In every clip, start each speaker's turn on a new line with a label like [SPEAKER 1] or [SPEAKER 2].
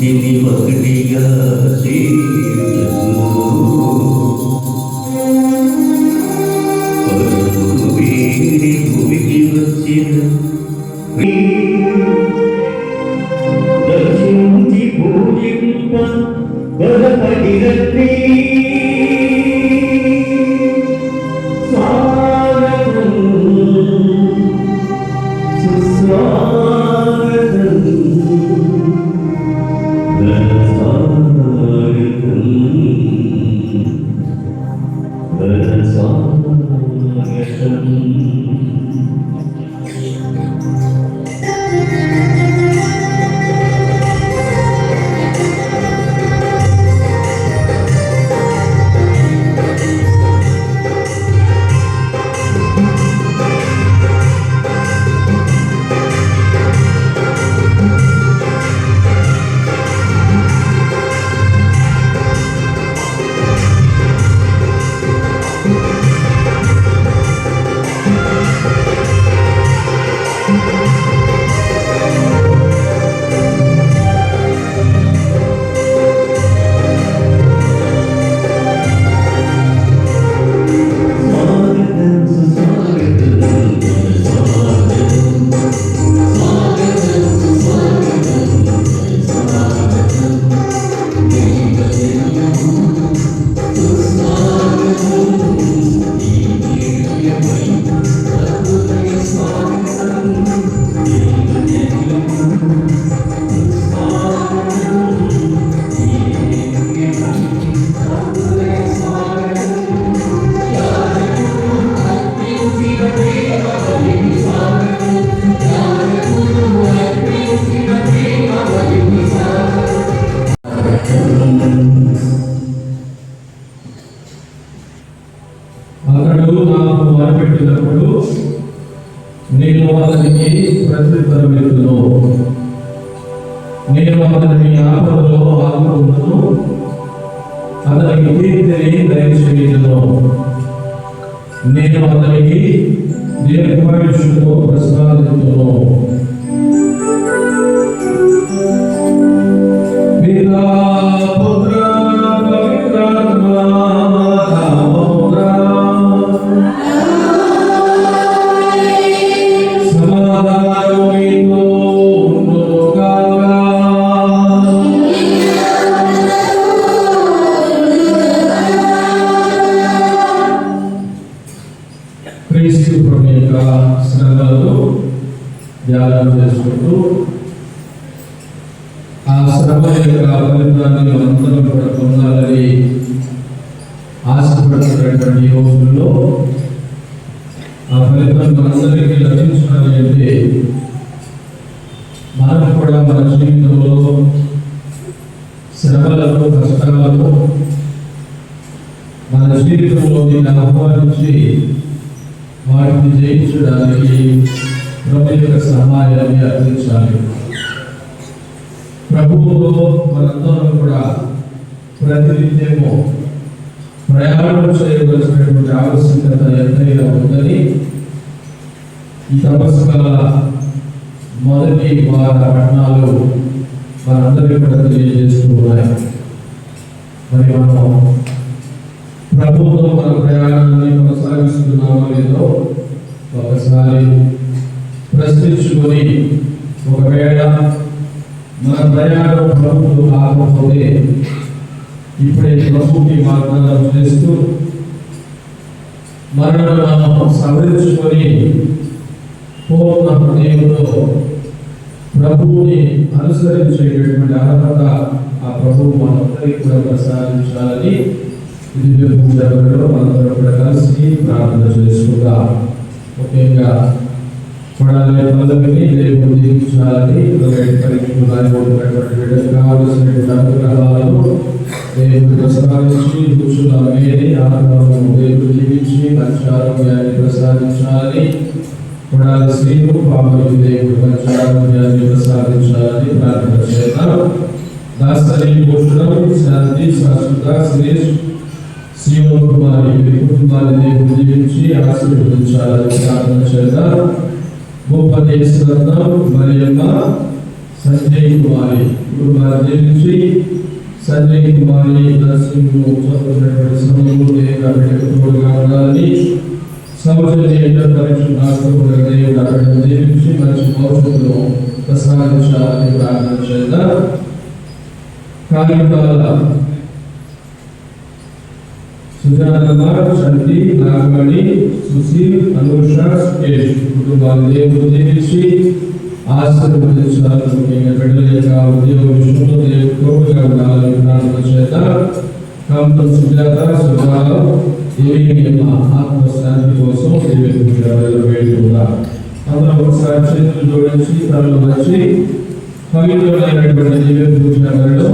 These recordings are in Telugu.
[SPEAKER 1] ఇది ఒకటిగా వీడి భూమికి వచ్చిన దర్శించి పూజింప గొడపడి రత్రి స్వాగతం సుస్వాగతం
[SPEAKER 2] అతడు నాకు మొరపెట్టినప్పుడు నేను అతనికి ప్రత్యుత్తరమిచ్చును. నేను అతని ఆపదలో ఆదుకొనును, అతనికి కీర్తిని దయచేయుదును. నేను అతనికి దీర్ఘాయుష్షును ప్రసాదించును. పితా పుత్ర పవిత్రాత్మ క్రీస్తు ప్రభు యొక్క శ్రమలను ధ్యానం చేసుకుంటూ ఆ శ్రమ యొక్క ఫలితాన్ని మనందరం కూడా పొందాలని ఆశపడుతున్నటువంటి రోజుల్లో ఆ ఫలితం మనందరికీ లభించాలి అంటే మనం కూడా మన జీవితంలో శ్రమలను కష్టాలను మన జీవితంలో దీన్ని ఆహ్వానించి వాటిని జయించడానికి ప్రభు యొక్క సహాయాన్ని అందించాలి. ప్రభువులో మనందరం కూడా ప్రతినిత్యము ప్రయాణం చేయవలసినటువంటి ఆవశ్యకత ఎంతైనా ఉందని ఈ తపస్సుల మొదటి వార పట్టణాలు మనందరికీ కూడా తెలియజేస్తూ ఉన్నాయి. మరి మనం ప్రభువుతో మన ప్రయాణాన్ని కొనసాగిస్తున్నామో లేదో ఒకసారి ప్రశ్నించుకొని, ఒకవేళ మన ప్రయాణం ప్రభువుతో కాకపోతే ఇప్పుడే ప్రభువుకి వాగ్దానం చేస్తూ మనల్ని మనం సవరించుకొని పూర్ణ హృదయంలో ప్రభువుని అనుసరించేటటువంటి అర్హత ఆ ప్రభువు మనందరికీ కూడా ప్రసాదించాలని దివ్య పూజలో మనందరం కూడా కలిసి ప్రార్థన చేసుకుందాం. ముఖ్యంగా పడాలి పదవిని దేవుడు దీవించాలని కావలసినటువంటి అనుగ్రహాలను దేవుడు ప్రసాదించి రుచులమేని ఆత్మను దేవుడు దీవించి మంచి ఆరోగ్యాన్ని ప్రసాదించాలని, పడాలి స్త్రీలు పాపలు దేవుడు మంచి ఆరోగ్యాన్ని ప్రసాదించాలని ప్రార్థన చేద్దాం. దాస్తరి భూషణం శాంతి శాశ్వత శ్రేష్ శ్రీమన్ కుమారి కుటుంబాన్ని దేవుడు దీవించి ఆశీర్వదించాలని ప్రార్థన చేద్దాం. గొప్ప దేశరత్నం మరియమ్మ సంజయ్ కుమారి కుటుంబాన్ని నుంచి సంజయ్ కుమారి నర్సింగ్ చదువుతున్నటువంటి సమయంలో తోడుగా ఉండాలని సౌజన్య ఇంటర్ పరీక్ష రాష్ట్రంలో దేవుడు అక్కడ జీవించి మంచి భవిష్యత్తులో ప్రసాదించాలని ప్రార్థన చేద్దాం. కాలికాల సుజాతమ్మ, శంతి, నాగమణి, సుశీల్, అనుష, సుకేష్ కుటుంబాన్ని దేవుడు దీవించి ఆశీర్వదించాలని ముఖ్యంగా బిడ్డల యొక్క ఉద్యోగ విషయంలో దేవుడు తోడుగా ఉండాలని ప్రార్థన చేద్దాం. కాంతం సుజాత, సుజారావు ఆత్మశాంతి కోసం వేడుకుందాం. అందరం ఒకసారి చేతులు జోడించి తనలో వచ్చి పవిత్రమైనటువంటి దివ్య పూజలలో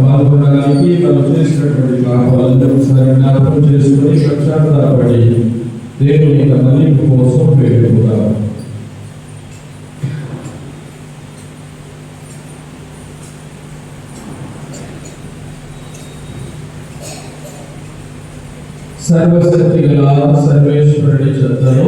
[SPEAKER 2] పాల్గొనడానికి మనం చేసినటువంటి పాపాలను ఒకసారి జ్ఞాపకం చేసుకుని పశ్చాత్తాపడి దేవుని యొక్క మన్నింపు కోసం వేడుకుందాం. సర్వశక్తి గల సర్వేశ్వరుడి చెత్తను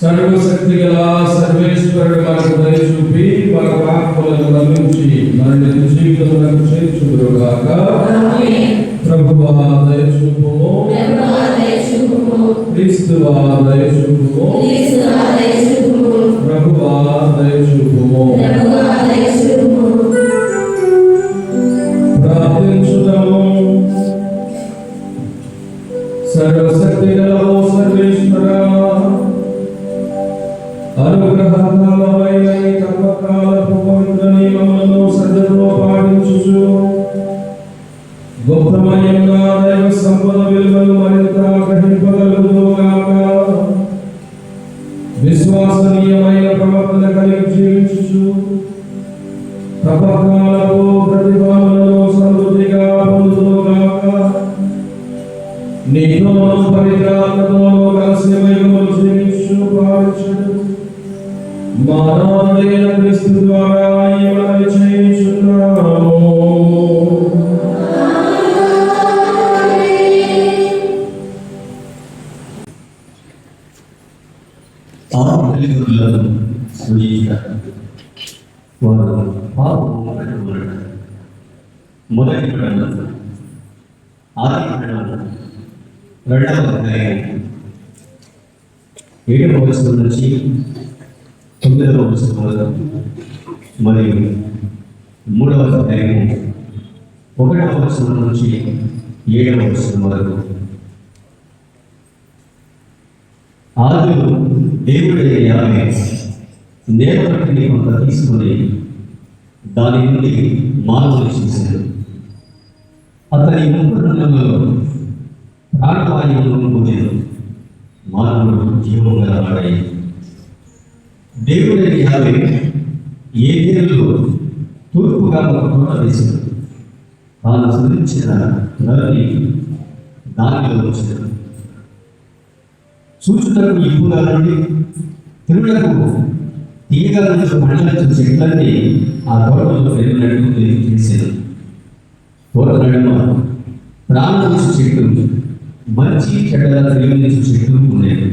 [SPEAKER 2] సర్వశక్తి గల సర్వేశ్వరుడు మనకు దయ చూపి మన పాపములను మన్నించి మనల్ని జీవితములకు చేర్చుదురుగాక. ప్రభువా దయ చూపుము, క్రీస్తువా దయ చూపుము, ప్రభువా దయ చూపుము. ప్రార్థించుదాము. సర్వశక్తి గల సర్వేశ్వరా, అనుగ్రహకాలమైన ఈ కర్మకాలపు పవిత్ర నియమములను సజ్జలో పాటించుచు గొప్పమయంగా దైవ సంపద విలువలు మరింత గ్రహింపగలుగుదుగాక. విశ్వసనీయమైన ప్రవర్తన కలిగి జీవించుచు తపకాలపు ప్రతిఫలములను సమృద్ధిగా పొందుదుగాక. నీతోను పరిత్రాత్మతోను కలిసి వెలుగులు జీవించు పాలించుడు మానవుడైన క్రీస్తు ద్వారా ఈ మనవి చేయుచున్నాము.
[SPEAKER 1] తల్లిదండ్రులను సూచించారు. వారు మొదటి పడడం ఆది పడడం 2వ అధ్యాయం 7వ వచనం నుంచి 9వ వచనం వరకు మరియు 3వ అధ్యాయం 1వ వచనం నుంచి 7వ వచనం వరకు. ఆదిలో దేవుడైన యావే నేలపట్టిని కొంత తీసుకొని దాని నుండి మానవుని చేశాడు. అతని ముఖంలో ప్రాణవాయువును పొందిన మానవుడు జీవము గలవాడై దేవుడైన యావే ఏ దేవుడు తూర్పుగా ఒక తోట వేశాడు. తాను సృష్టించిన నరుని దానిలో ఉంచాడు. చూచుటకు ఇప్పుగా నుండి తిరులకు తీయగా నుంచి పండ్ల చెట్లన్నీ ఆ తోటలో పెరిగినట్టు చేశాడు. తోట నడుమ ప్రాణించు చెట్టు, మంచి చెడ్డల తెలియనించు చెట్టు ఉండేది.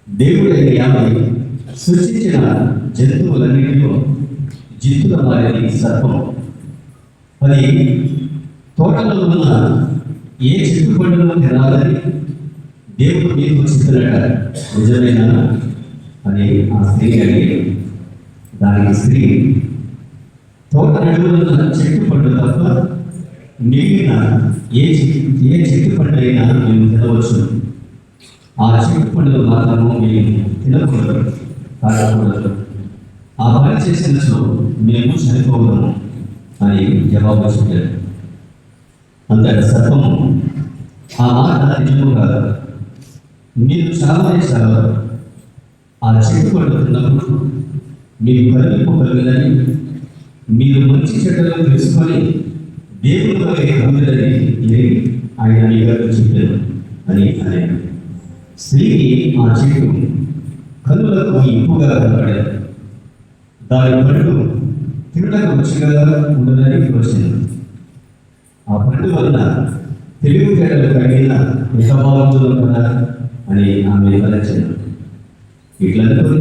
[SPEAKER 1] దేవుడైన యావే సృష్టించిన జంతువులన్నింటిలో జిత్తుల వారిని సర్పం. అది తోటలో ఉన్న ఏ చెట్టు పండుగ తినాలని దేవుడు మీకు చెప్పినట నిజమేనా అని ఆ స్త్రీ అడిగి, దానికి స్త్రీ, తోట నడువులున్న చెట్టు పండు తప్ప మిగిలిన ఏ చెట్టు పండు అయినా మేము తినవచ్చు, ఆ చెట్టు పండుగ మాత్రము మేము తినకూడదు, తాగకూడదు, ఆ పని చేసినచో మేము చనిపోగలము అని జవాబు చెప్పారు. అంతటి సర్పము, ఆ మాట నిజము కాదు, మీరు చాలానే చాలా ఆ చెట్టు పండు తిన్నప్పుడు మీకు కలుపు కలిగినని మీరు మంచి చెడ్డలను తెలుసుకొని దేవుని వలె కలుగుదని ఆయన మీ గారు చెప్పారు అని ఆయన స్త్రీకి ఆ చెట్టు కనులకు ఇంపుగా కనపడారు. దాని పండు తినడానికి రుచిగా ఉండదని వచ్చింది. ఆ పండు వలన తెలివితేటలు కలిగిన మిగబాగుందో కదా అని ఆమె తలచారు. ఇట్లనుకొని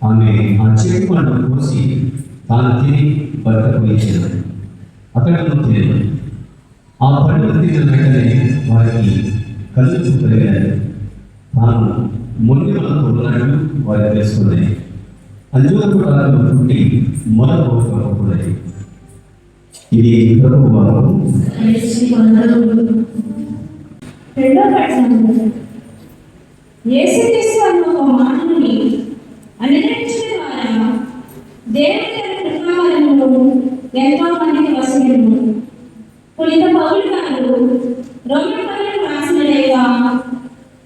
[SPEAKER 1] ఆమె ఆ చెట్టు పండు కోసి తాను తిని భర్తకు ఇచ్చింది. అతడు తినదు. ఆ పండు తిన్న వెంటనే వారికి కళ్ళు కలిగారు. తాను మొండిమలతో ఉన్నట్టు వారు తెలుసుకున్నాయి. అంజూరపు కాలంలో పుట్టి మొదలుకోకూడదు. ఇది ప్రభువు వాక్కు.
[SPEAKER 3] రెండో పట్టణంలో యేసుక్రీస్తు అన్న ఒక మానవుని అనుసరించడం ద్వారా దేవుని తన కృపావరములు ఎంతో మందికి వసగలను. పునీత పౌలు గారు రోమా పౌలకు రాసిన లేఖ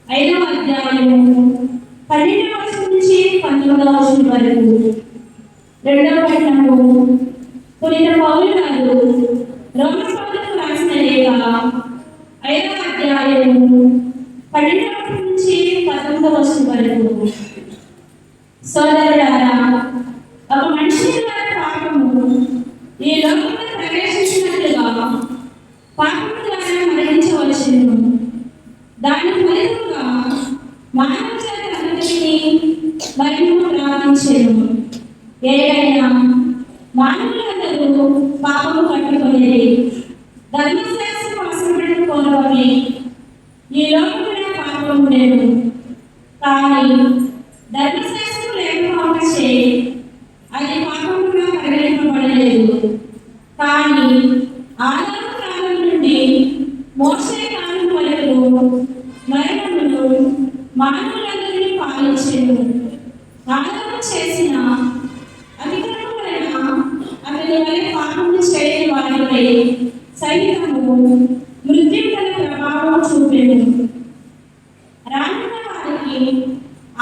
[SPEAKER 3] 5వ అధ్యాయము 12వ వచనం నుంచి 19వ వచనం వరకు. రెండవ పట్టణము పునీత పౌలు గారు రోమా పౌలకు రాసిన లేఖ 5వ అధ్యాయము 12వ వచనం నుంచి 19వ వచనం వరకు. సోదరులారా, ఒక మనిషి ద్వారా పాపము ఈ లోకంలో ప్రవేశించినట్లుగా పాపము ద్వారా మరణించవలెను. దాని ఫలితముగా మానవ జాతి అందరినీ మరణము ప్రార్థించెను. ఏదైనా మానవులందరూ పాపము పట్టుకొనేది ధర్మశాస్త్రం అవసరమైన కోరవని ఈ లోకంలో పాపము లేదు. కానీ ధర్మశాస్త్రం లేకపోవచ్చే అది పాపముగా పరిగణింపబడలేదు. కానీ ఆదాము కాలం నుండి మోషే కాలం వరకు మరణమును మానవులందరినీ పాలించెను. ఆదాము చేసిన అతిక్రమం వలన అతని వలె పాపము చేయని వారిపై సైనికము మృత్యువు గల ప్రభావం చూపెను. రానున్న వారికి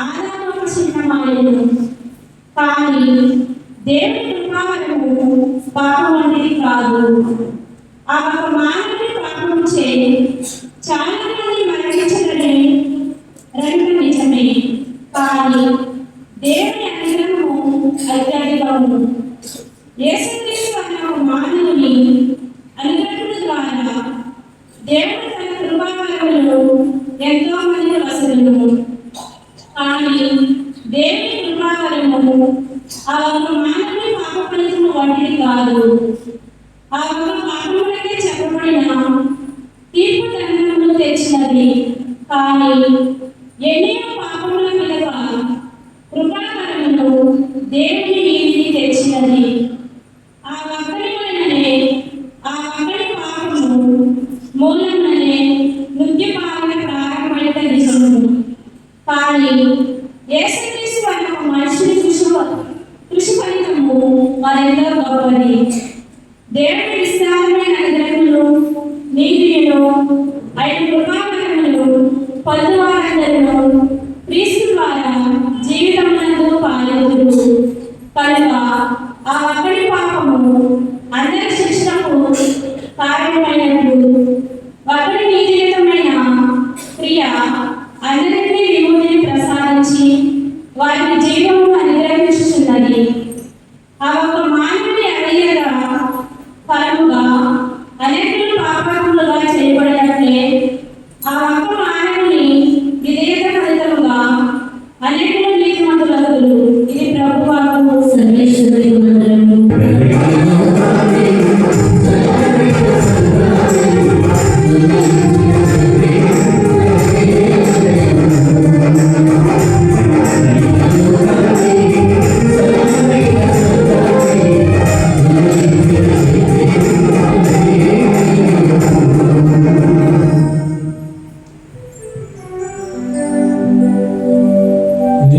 [SPEAKER 3] ఆదాము ఒక చిహ్నమాయెను. కానీ దేవుని కృపావరము పాపం వంటిది కాదు. ఆ ఒక మానవుని పాపము చే చాలా మంది మరణించడని రెండు నిజమే. కానీ దేవుని అనుగ్రహము అత్యధికము. యేసుక్రీస్తు అన్న ఒక మానవుని అనుగ్రహం ద్వారా దేవుడు తన కృపావరములు ఎంతో మంది వసగలను. కానీ దేవుని కృపావరము ఆ ఒక మానవుని పాప ఫలితము వంటిది కాదు. ఆ ఒక పాపములకే చెప్పబడిన తీర్పు దండములు తెచ్చినది. కానీ ఎన్నో పాపముల మీద కృపావరమును దేవుని నీతిని తెచ్చినది. ఆ ఒక్కడి వలననే ఆ ఒక్కడి పాపము మూలముననే నృత్య పాలన ప్రారంభమైన నిజము. కానీ యేసుక్రీస్తు అనే ఒక మనిషిని కృషి ఫలితము మరెంతో గొప్పది. దేవుడి విస్తారమైన అనుగ్రహములు నీతిలో ఆయన కృపావరములు పొందువారందరూ క్రీస్తు ద్వారా జీవితమునందు పాల్గొందురు. కనుక ఆ ఒక్కడి పాపము అందరి శిక్షణకు కారణమైనట్లు ఒకరి నీతియుతమైన క్రియ అందరికీ విముక్తిని ప్రసాదించి వారి జీవము అనుగ్రహించుచున్నది. ఆ ఒక్క మానవుని అడగగా ఫలముగా అనేకులు పాపాత్ములుగా చేయబడినట్లే ఆ ఒక్క మానవుని విధేయత ఫలితముగా అనేకులు నీతిమంతులగుదురు. ఇది ప్రభువాకు.
[SPEAKER 4] సర్వేశ్వరుని వందనములు.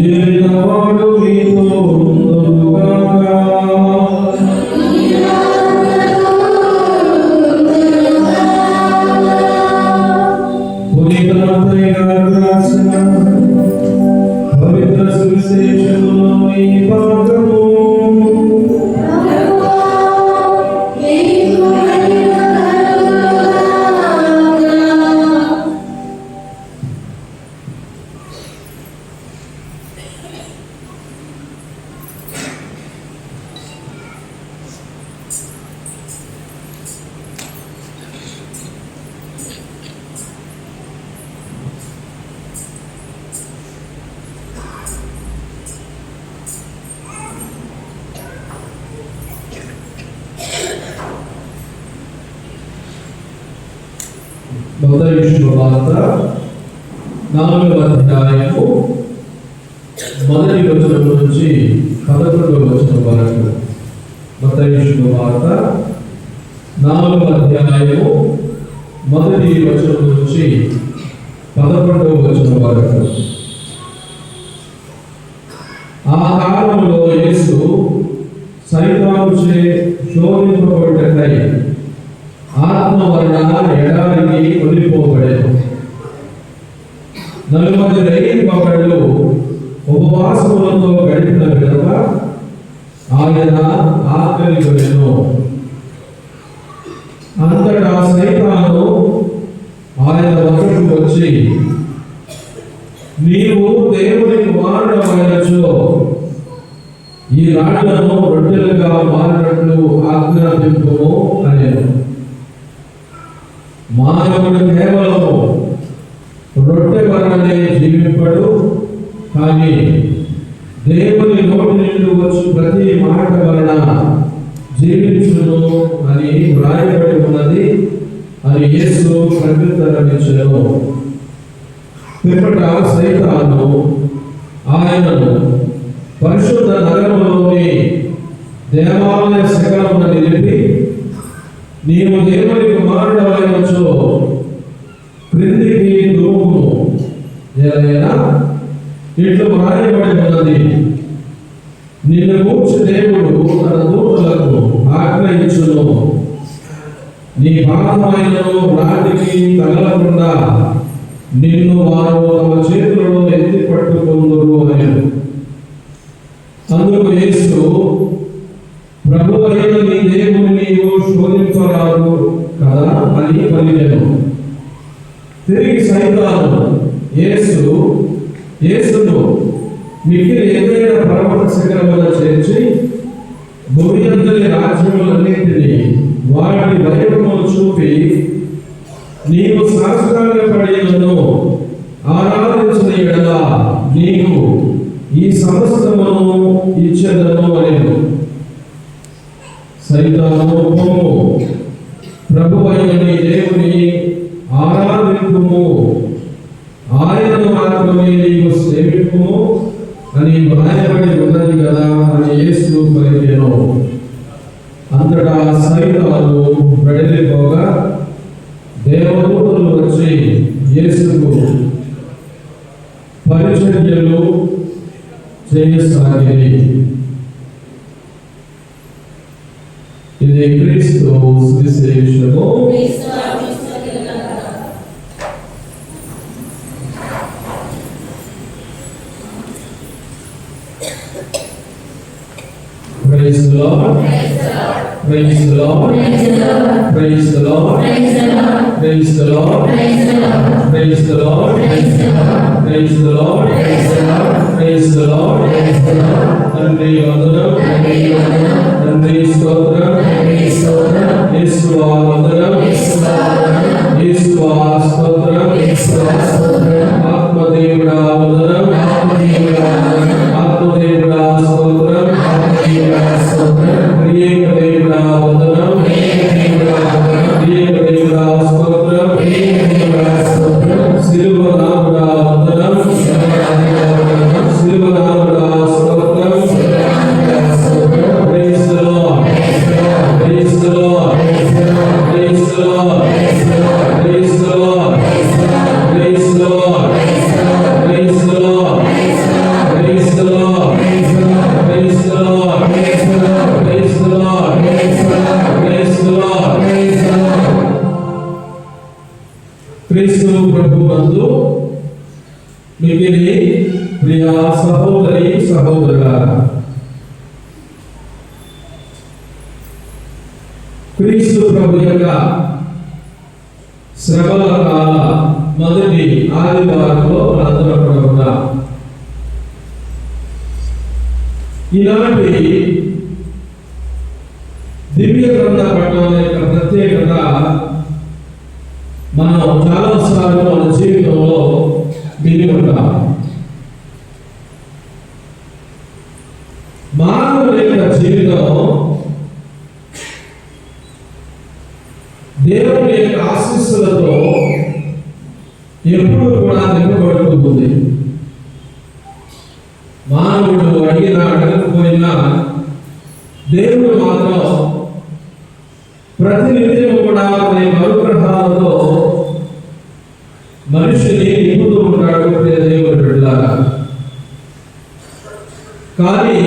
[SPEAKER 2] ఏలవాడు మీతో ఉండుగాక. పునీత మత్తయి గారు రాసిన పవిత్ర సువిశేషములోని భాగము. మత్తయి శుభవార్త 4వ అధ్యాయము 1వ వచనం నుంచి 11వ వచనం వరకు. మత్తయి శుభవార్త 4వ అధ్యాయము 1వ వచనం నుంచి 11వ వచనం వరకు. ఆ కాలంలో యేసు సైతానుచే శోధింపబడుటకై ఆత్మ వలన ఎడారికి కొనిపోబడెను. 40 రేయింబగళ్ళు ఉపవాసములతో గడిపిన పిదప ఆయన ఆకలి కొనెను. అంతటా సైతాను ఆయన వద్దకు వచ్చి, నీవు దేవుని కుమారుడవైనచో ఈ రాళ్లను రొట్టెలుగా మారినట్లు ఆజ్ఞాపింపుము అనేను. మానవుడు కేవలము రొట్టె వలనే జీవింపడు, కానీ దేవుని నోటి నుండి వచ్చు ప్రతి మాట వలన జీవించును అని వ్రాయబడి ఉన్నది అని యేసు ప్రత్యుత్తరమిచ్చెను. పిమ్మట సైతాను ఆయనను పరిశుద్ధ నగరములోని దేవాలయ శిఖరమున నిలిపి, నీవు దేవుని కుమారుడవైనచో క్రిందికి దూకుము, ఏలైనా ఇట్లు వ్రాయబడి ఉన్నది, నిన్ను గూర్చి దేవుడు తన దూతలకు ఆజ్ఞయించును, నీ పాదమైనను రాతికి తగలకుండా నిన్ను వారు తమ చేతులలో ఎత్తి పట్టుకొందురు అని. అందుకు యేసు, ప్రభువైన నీ దేవుని నీవు శోధింపరాదు కదా అని పలికెను. తిరిగి సైతాను యేసును మిక్కిలి ఎత్తైన పర్వత శిఖరమున చేర్చి భూమి అంతటి రాజ్యములన్నింటినీ వాటి వైభవమును చూపి, నీవు సాష్టాంగపడి నన్ను ఆరాధించిన యెడల నీకు ఈ సమస్తమును ఇచ్చెదను అనేను. సైతాను, పొమ్ము, ప్రభువైన నీ దేవుని ఆరాధింపుము, ఆయనను మాత్రమే నీవు సేవింపుము అని వ్రాయబడి ఉన్నది కదా అని యేసు పలికెను. అంతటా సైతాను వెడలిపోగా దేవదూతలు వచ్చి యేసుకు పరిచర్యలు చేయసాగిరి. ఇది క్రీస్తు సువిశేషము. Praise the Lord. Praise the Lord. Praise the Lord. Praise the Lord. Praise the Lord. Praise the Lord. Praise the Lord. తండ్రి వందనం, తండ్రి స్తోత్రం, యేసువా వందనం, యేసువా స్తోత్రం, ఆత్మదేవుడా వందనం, ఆత్మదేవుడా స్తోత్రం, ప్రియేక దేవుడా వందనం, ప్రియేక దేవుడా స్తోత్రం, సిలువనాథుడా వందనం, సిలువనాథుడా స్తోత్రం. Praise the Lord. Praise the Lord. Praise the Lord. Praise the Lord. Praise the Lord. Praise the Lord. Praise the Lord. Praise the Lord. Praise the Lord. Praise the Lord. క్రీస్తు ప్రభువునందు మిగిలి ప్రియ సహోదరి సహోదరులారా, క్రీస్తు ప్రభు యొక్క శ్రమల కాల మొదటి ఆదివారంలో మనందరం కూడా ఉన్నాం. ఈనాటి దివ్య గ్రంథ పఠనం యొక్క ప్రత్యేకత మనం చాలాసార్లు మన జీవితంలో విని ఉంటాం. మానవుల యొక్క జీవితం దేవుని యొక్క ఆశీస్సులతో ఎప్పుడు కూడా నింపబడుతుంది. మానవుడు అడిగినా అడగకపోయినా దేవుడు మాత్రం ప్రతినిత్యం కూడా అనుగ్రహాలతో మనిషిని నింపుతూ ఉంటాడు దేవుడు బిడ్డలారా. కానీ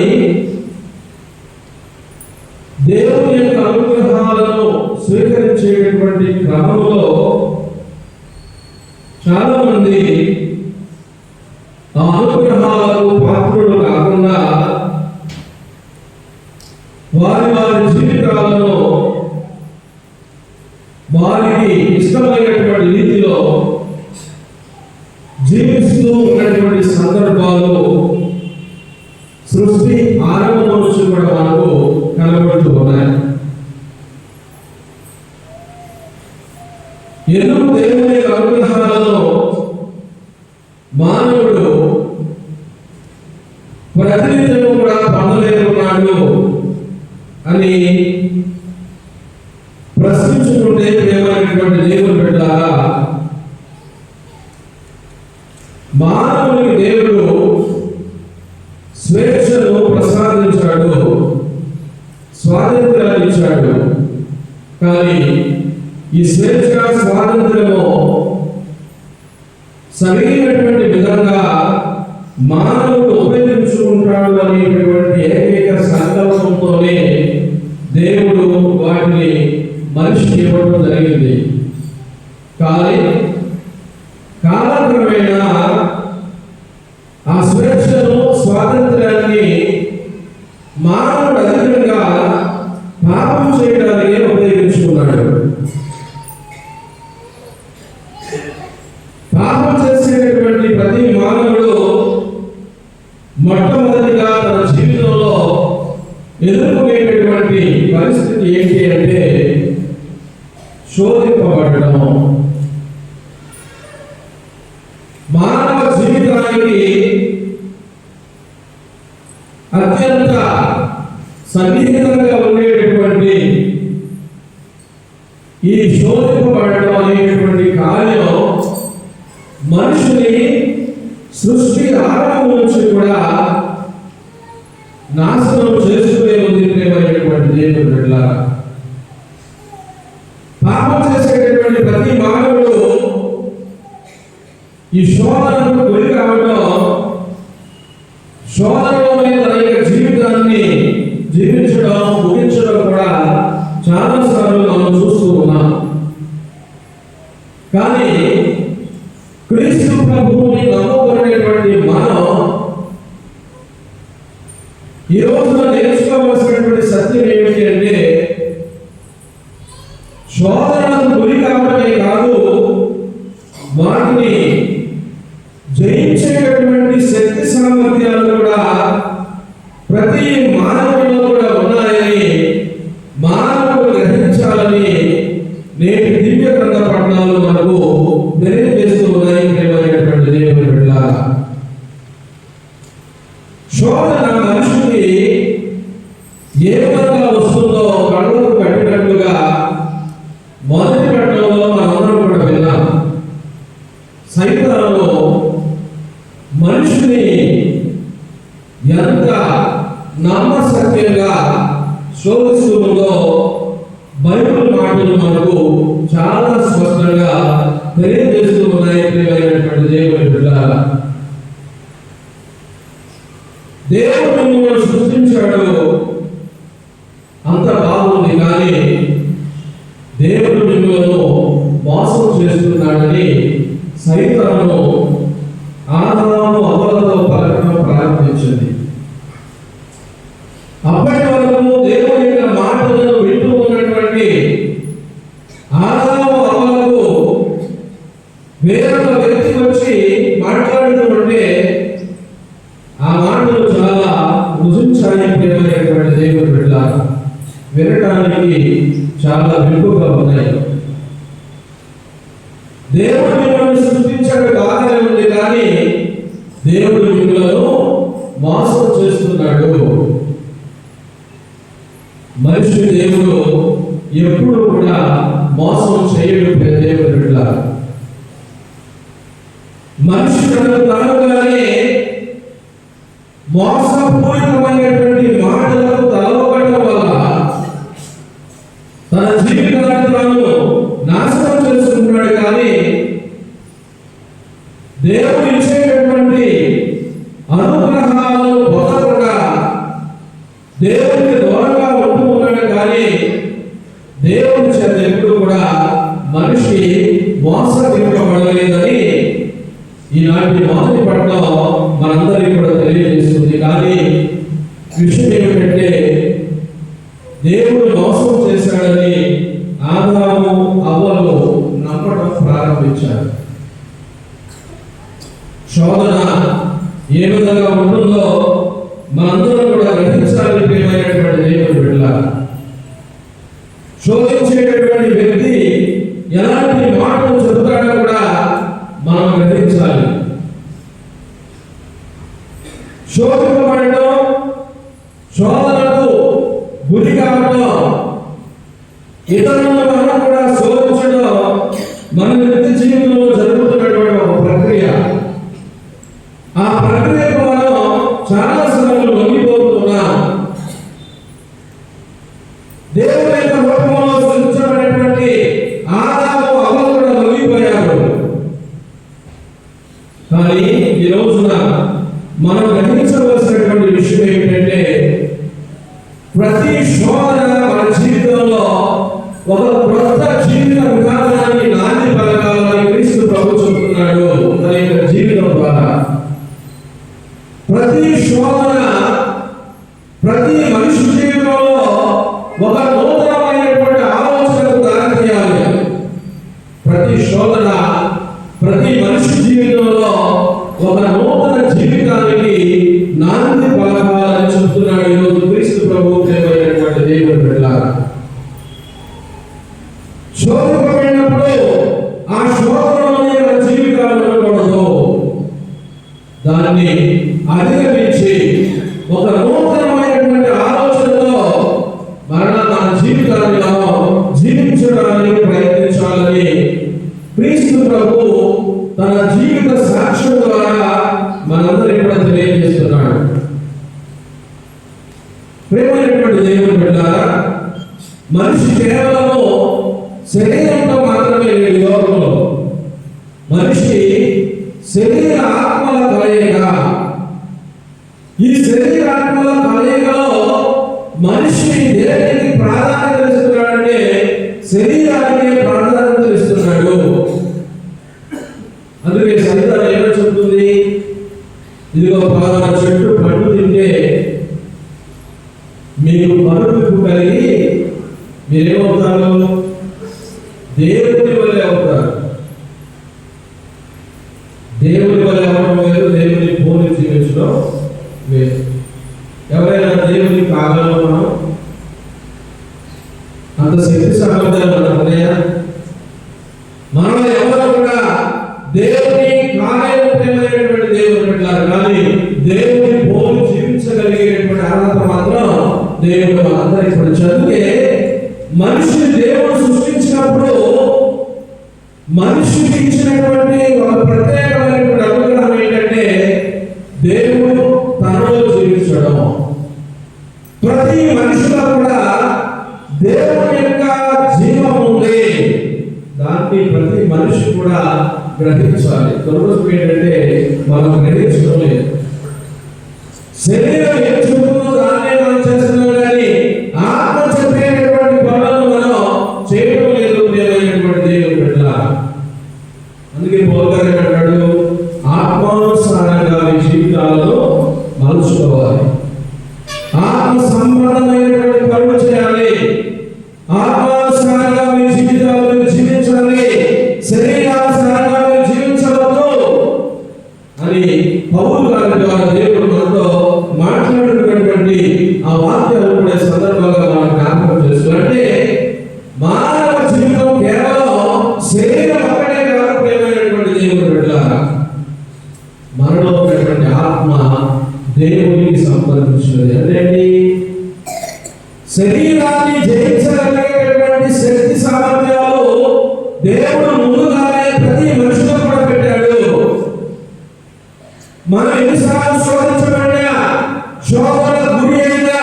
[SPEAKER 2] దేవుని యొక్క అనుగ్రహాలను స్వీకరించేటువంటి క్రమంలో చాలా మంది ఆ అనుగ్రహాలకు పాత్రులు కాకుండా వారి వారి జీవితాలను వారికి ఇష్టమైనటువంటి రీతిలో జీవిస్తూ ఉన్నటువంటి సందర్భాలు సృష్టి ఆరంభం నుంచి కూడా మనకు కనబడుతూ ఉన్నాయి. ఎన్నో దేవుని అనుగ్రహాలలో మానవుడు ప్రతినిత్యం కూడా పొందలేకున్నాడు అని ప్రశ్నించుకుంటే ప్రియమైనటువంటి దేవుని బిడ్డలారా, మానవునికి దేవుడు స్వేచ్ఛను ప్రసాదించాడు, స్వాతంత్రాన్ని ఇచ్చాడు. కానీ ఈ స్వేచ్ఛ స్వాతంత్రము సరైనటువంటి విధంగా మానవుడు ఉపయోగించుకుంటాడు అనేటువంటి ఏకైక సంకల్పంతోనే దేవుడు వాటిని మనిషికి ఇవ్వడం జరిగింది. కానీ కాలక్రమేణా ఆ స్వేచ్ఛను స్వాతంత్రాన్ని మానవుడు అధికంగా పాపం చేయడానికి ఉపయోగించుకున్నాడు. పాపం చేసేటటువంటి ప్రతి మానవుడు మొట్టమొదటిగా తన జీవితంలో ఎదుర్కొనేటటువంటి పరిస్థితి ఏంటి అంటే శోధింపబడడం. మానవ జీవితానికి అత్యంత సన్నిహితంగా ఉండేటటువంటి ఈ శోధింపబడడం అనేటువంటి కార్యం మనుషుని సృష్టి ఆరంభం నుంచి కూడా నాశనం చేసుకునే ఉంది. ప్రియమైనటువంటి దేవుని బిడ్డలారా, పాపం చేసేటటువంటి ప్రతి మానవుడు ఈ శోధనకు గురి కావడం శోధనలోనే తన యొక్క జీవితాన్ని జీవించడం ముగించడం కూడా చాలా సార్లు మనం చూస్తూ ఉన్నాం. కానీ క్రీస్తు ప్రభువుని నమ్ముకునేటువంటి మనం ఈ రోజున నేర్చుకోవాల్సినటువంటి సత్యం ఏమిటి అంటే, శోధనలకు గురి కావడమే కాదు, వాటిని జయించేటటువంటి శక్తి సామర్థ్యాలు కూడా ప్రతి మానవుడిలో కూడా ఉన్నాయని మానవుడు గ్రహించాలని నేటి దివ్య గ్రంథ పఠనాలు మనకు తెలియజేస్తూ ఉన్నాయి. ప్రియమైనటువంటి దేవుని బిడ్డలారా, శోధన మనుషుని ఏ విధంగా వస్తుందో కళ్ళకు కట్టినట్లుగా మొదటి పట్టణంలో మనందరం కూడా విన్నాం. సైతాను మనుషుని ఎంత నమ్మసక్యంగా శోధిస్తుందో బైబిల్ మాటలు మనకు చాలా స్పష్టంగా తెలియజేస్తూ ఉన్నాయి. ప్రియమైనటువంటి దేవుని బిడ్డలారా, దేవుడు మిమ్మల్ని సృష్టించాడు, అంత బాగుంది. కానీ దేవుడు మిమ్మల్ని మోసం చేస్తున్నాడని సైతాను ఆదాము అవ్వలతో పలకడం ప్రారంభించింది. అప్పటి వరకు దేవుని యొక్క మాటలను వింటూ ఉన్నటువంటి ఆదాము అవ్వలకు వేరొక వ్యక్తి వచ్చి మాట్లాడుతూ ఉంటే ఆ మాటలు చాలా రుజుంచాయి. ప్రియమైనటువంటి దేవుని బిడ్డలారా, వినడానికి చాలా విలువగా ఉన్నాయి. దేవుడు మిమ్మల్ని సృష్టించాడు, బాగానే ఉంది. కానీ దేవుడు మిమ్మల్ని మోసం చేస్తున్నాడు. మనిషి దేవుడు ఎప్పుడు కూడా మోసం చేయడు. దేవుడు బిడ్డలారా, మనిషి తానుగానే మోసపూరితమైనటువంటి మాటలకు తలవబడటం వల్ల తన జీవితాన్ని తాను నాశనం చేసుకుంటున్నాడు. కానీ దేవుడు ఇచ్చేటటువంటి అనుగ్రహాలను పొందకుండా దేవుడికి దూరంగా ఉంటూ ఉన్నాడు. కానీ దేవుడి చేత ఎప్పుడు కూడా మనిషి మోసగింపబడలేదని ఈనాటి మొదటి పట్టణం మనందరికీ కూడా తెలియజేస్తుంది. కానీ విషయం ఏమిటంటే, దేవుడు మోసం చేశాడని ఆదాము అవ్వలు నమ్మడం ప్రారంభించారు. శోధన ఏ విధంగా ఉంటుందో మనందరం కూడా గ్రహించాలి. ప్రియమైనటువంటి దేవుని బిడ్డలారా, శోధించేటటువంటి వ్యక్తి ఎలాంటి మాటలు చెబుతాడో కూడా మనం గ్రహించాలి. శోధింపబడటం, శోధనకు గురి కావడం, ఇతరులను మనం కూడా శోధించడం మన నిత్య జీవితంలో జరుగుతున్నటువంటి ఒక ప్రక్రియ. ఆ ప్రక్రియకు మనం చాలా సార్లు లొంగిపోతున్నాం. దేవుని యొక్క రూపంలో సృష్టించబడినటువంటి ఆదాము అవ్వలు కూడా లొంగిపోయారు. కానీ ఈ రోజున మనం గ్రహించవలసినటువంటి విషయం ఏమిటంటే, ప్రతి శోధన మన జీవితంలో ఒక కొత్త జీవిత విధానాన్ని నాంది పలకాలని క్రీస్తు ప్రభు చెబుతున్నాడు తన యొక్క జీవితం ద్వారా. ప్రతి శోధన ప్రతి మనిషి జీవితంలో ఒక నూతనమైనటువంటి ఆలోచనకు దారితీయాలి. ప్రతి శోధన ప్రతి మనిషి జీవితంలో ఒక నూతన జీవితానికి నాంది పలకాలని చెబుతున్నాడు ఈరోజు క్రీస్తు ప్రభు. ప్రియమైనటువంటి దేవుని బిడ్డలారా, శోధింపబడినప్పుడు ఆ శోధనలోనే మన జీవితాలు ఉండకూడదు. దాన్ని అధిగమించి ఒక నూతనమైనటువంటి ఆలోచనతో మరలా మన జీవితాన్ని జీవించడానికి ప్రయత్నించాలని క్రీస్తు ప్రభు తన జీవిత సాక్ష్యం ద్వారా మనందరికీ కూడా తెలియజేస్తున్నాడు. ప్రియమైనటువంటి దేవుని బిడ్డలారా, మనిషి కేవలము శరీరంతో మాత్రమే లేడు. లోకంలో మనిషి శరీర ఆత్మల కలయిక. ఈ శరీరాత్మల కలయికలో మనిషి దేనికి ప్రాధాన్యత ఇస్తున్నాడంటే శరీరానికి ప్రాధాన్యత ఇస్తున్నాడు. అందుకే సైతాన్ ఏమో చెప్తుంది, ఇదిగో పలానా చెట్టు పండు తింటే మీకు కనువిప్పు కలిగి మీరేమవుతారు? దేవుని వలె అవుతారు. దేవుని వలె అవడం వేరు, దేవుని పోలి జీవించడం వేరు. ఎవరైనా దేవుని కాగలమా? మనం అంత శక్తి సామర్థ్యాలు మనకు ఉన్నాయా? మనలో ఎవరు కూడా దేవుని కార్యమైనటువంటి దేవుని పెట్టారు, కానీ దేవుని పోలి జీవించగలిగేటువంటి అర్హత మాత్రం దేవుడు మనందరికీ కూడా. చదువుకే మనిషిని దేవుడు సృష్టించినప్పుడు మనిషికి ఇచ్చినటువంటి ఒక ప్రత్యేకమైనటువంటి అనుగ్రహం ఏంటంటే దేవుడు తనలో జీవించడం. ప్రతి మనిషిలో కూడా దేవుని యొక్క జీవం ఉంది. దాన్ని ప్రతి మనిషి కూడా గ్రహించాలి. దురదృష్టం ఏంటంటే మనం గ్రహించడం లేదు. శరీరం ఏం చెబుతుందో దాన్నే మనం చేస్తున్నాం, కానీ ఆత్మ చెప్పేటటువంటి పనులను మనం చేయడం లేదు. ప్రియమైనటువంటి దేవుని బిడ్డలారా, అందుకే పౌలు గారు ఏమంటాడు, ఆత్మానుసారంగా మీ జీవితాలను మలుచుకోవాలి. ఆత్మ సంబంధమైనటువంటి పనులు చేయాలి. ఆత్మానుసారంగా మీ జీవితాలను జీవించాలి. శరీరానుసారంగా మీరు జీవించవద్దు అని పౌలు గారి ద్వారా దేవుడు మనతో మాట్లాడినటువంటి ఆ వాక్యాలు కూడా సందర్భంగా మనం జ్ఞాపకం చేసుకోవాలంటే మానవ జీవితం కేవలం శరీరం ఒక్కటే కాదు. ప్రియమైనటువంటి దేవుని బిడ్డలారా, మనలో ఉన్నటువంటి ఆత్మ దేవునికి సంబంధించినది. అంటే శరీరాన్ని జయించగలిగేటువంటి శక్తి సామర్థ్యాలు దేవుడు ముందుగానే ప్రతి మనిషిలో కూడా పెట్టాడు. మనం ఎన్నిసార్లు శోధించబడినా, శోధన గురి అయినా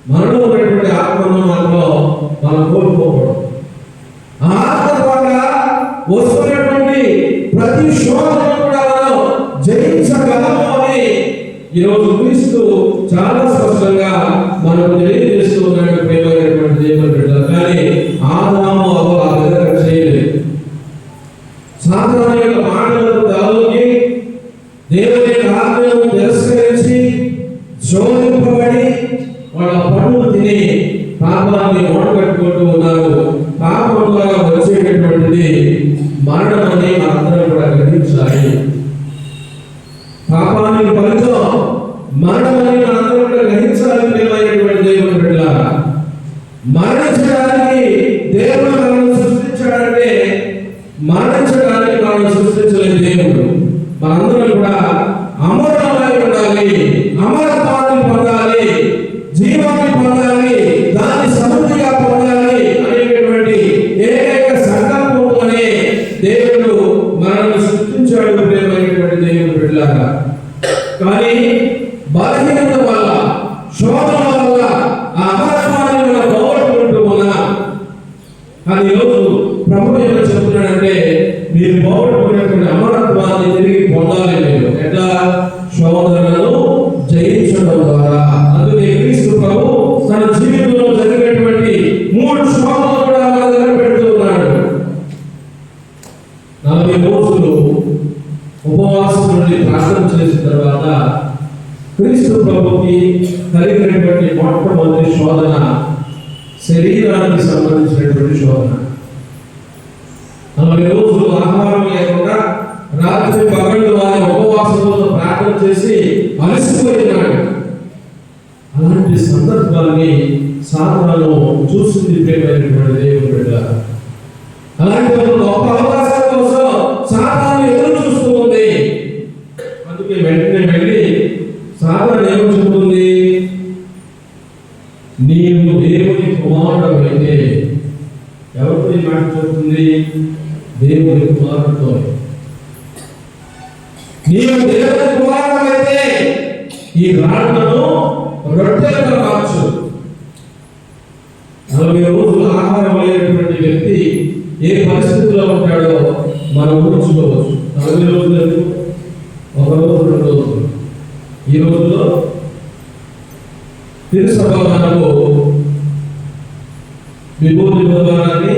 [SPEAKER 2] మనలో ఉన్నటువంటి ఆత్మను మనం కోల్పోకూడదు. ఆత్మ ద్వారా వస్తున్నటువంటి ప్రతి శోధన కూడా మనం జయించగలము అని ఈరోజు క్రీస్తు చాలా స్పష్టంగా మనకు తెలియజేస్తూ ఉన్నాడు. ప్రియమైనటువంటి దేవుని బిడ్డలు, కానీ ఆదాము అవ్వ ఆ విధంగా చేయలేదు. సాతాను యొక్క మాటలకు తలొగ్గి దేవుని ఆజ్ఞను తిరస్కరించి శోధింపబడి వాళ్ళ పనులు తిని పాపాన్ని మూటగట్టుకుంటూ ఉన్నారు. పాపం ద్వారా వచ్చేటటువంటిది మరణమని మనందరం కూడా గ్రహించాలి. పాపానికి ఫలితం మరణమని మనందరం కూడా గ్రహించాలి. ప్రియమైనటువంటి దేవుని బిడ్డలారా, మరణించడానికి దేవుడు మనల్ని సృష్టించాడంటే మరణించడానికి మనల్ని సృష్టించలేదు దేవుడు. మనందరం కూడా అమరమై ఉండాలి, అమరత్వాన్ని పొందాలి, జీవాన్ని పొందాలి, దాన్ని సమృద్ధిగా పొందాలి అనేటువంటి ఏకైక సంకల్పంతోనే దేవుడు మనల్ని సృష్టించాడు. ప్రియమైనటువంటి దేవుని బిడ్డలారా, కానీ బలహీనత వల్ల, శోధన వల్ల ఆ అమరత్వాన్ని మనం పోగొట్టుకుంటూ ఉన్నాం. కానీ ఈరోజు ప్రభు ఏమో చెప్తున్నాడంటే మీరు పోగొట్టుకున్నటువంటి అమరత్వాన్ని తిరిగి పొందాలి. మీరు ఎట్లా? శోధనలను జయించడం ద్వారా. అందుకే క్రీస్తు ప్రభు తన జీవితంలో జరిగినటువంటి 3 శోధనలు కూడా మన దగ్గర పెడుతున్నాడు. 40 రోజులు ఉపవాసం నుండి ప్రార్థన చేసిన తర్వాత క్రీస్తు ప్రభుకి కలిగినటువంటి మొట్టమొదటి శోధన శరీరానికి సంబంధించినటువంటి శోధన. 40 రోజులు ఆహారం లేకుండా రాత్రి పగళ్ళు వారి ఉపవాసంలో ప్రార్థన చేసి అలసిపోయినాడు. అలాంటి సందర్భాన్ని సాతాను చూసింది. ప్రియమైనటువంటి దేవుని బిడ్డ, అలాంటి ఒక గొప్ప అవకాశం కోసం సాతాను ఎదురు చూస్తూ ఉంది. అందుకే వెంటనే వెళ్ళి సాతాను ఏమో చెబుతుంది, నీవు దేవుని కుమారుడు అయితే. ఎవరితో ఈ మాట చెబుతుంది? దేవుని కుమారుడితో. నీవు దేవుని కుమారుడు అయితే ఈ రాళ్లను రొట్టెలుగా మార్చు. 40 రోజులు ఆహారం లేనటువంటి వ్యక్తి ఏ పరిస్థితిలో ఉంటాడో మనం ఊహించుకోవచ్చు. 40 రోజులు, 1 రోజు, 2 రోజులు. ఈ రోజుల్లో తిరుసభ మనకు విభూతి బుధవారాన్ని,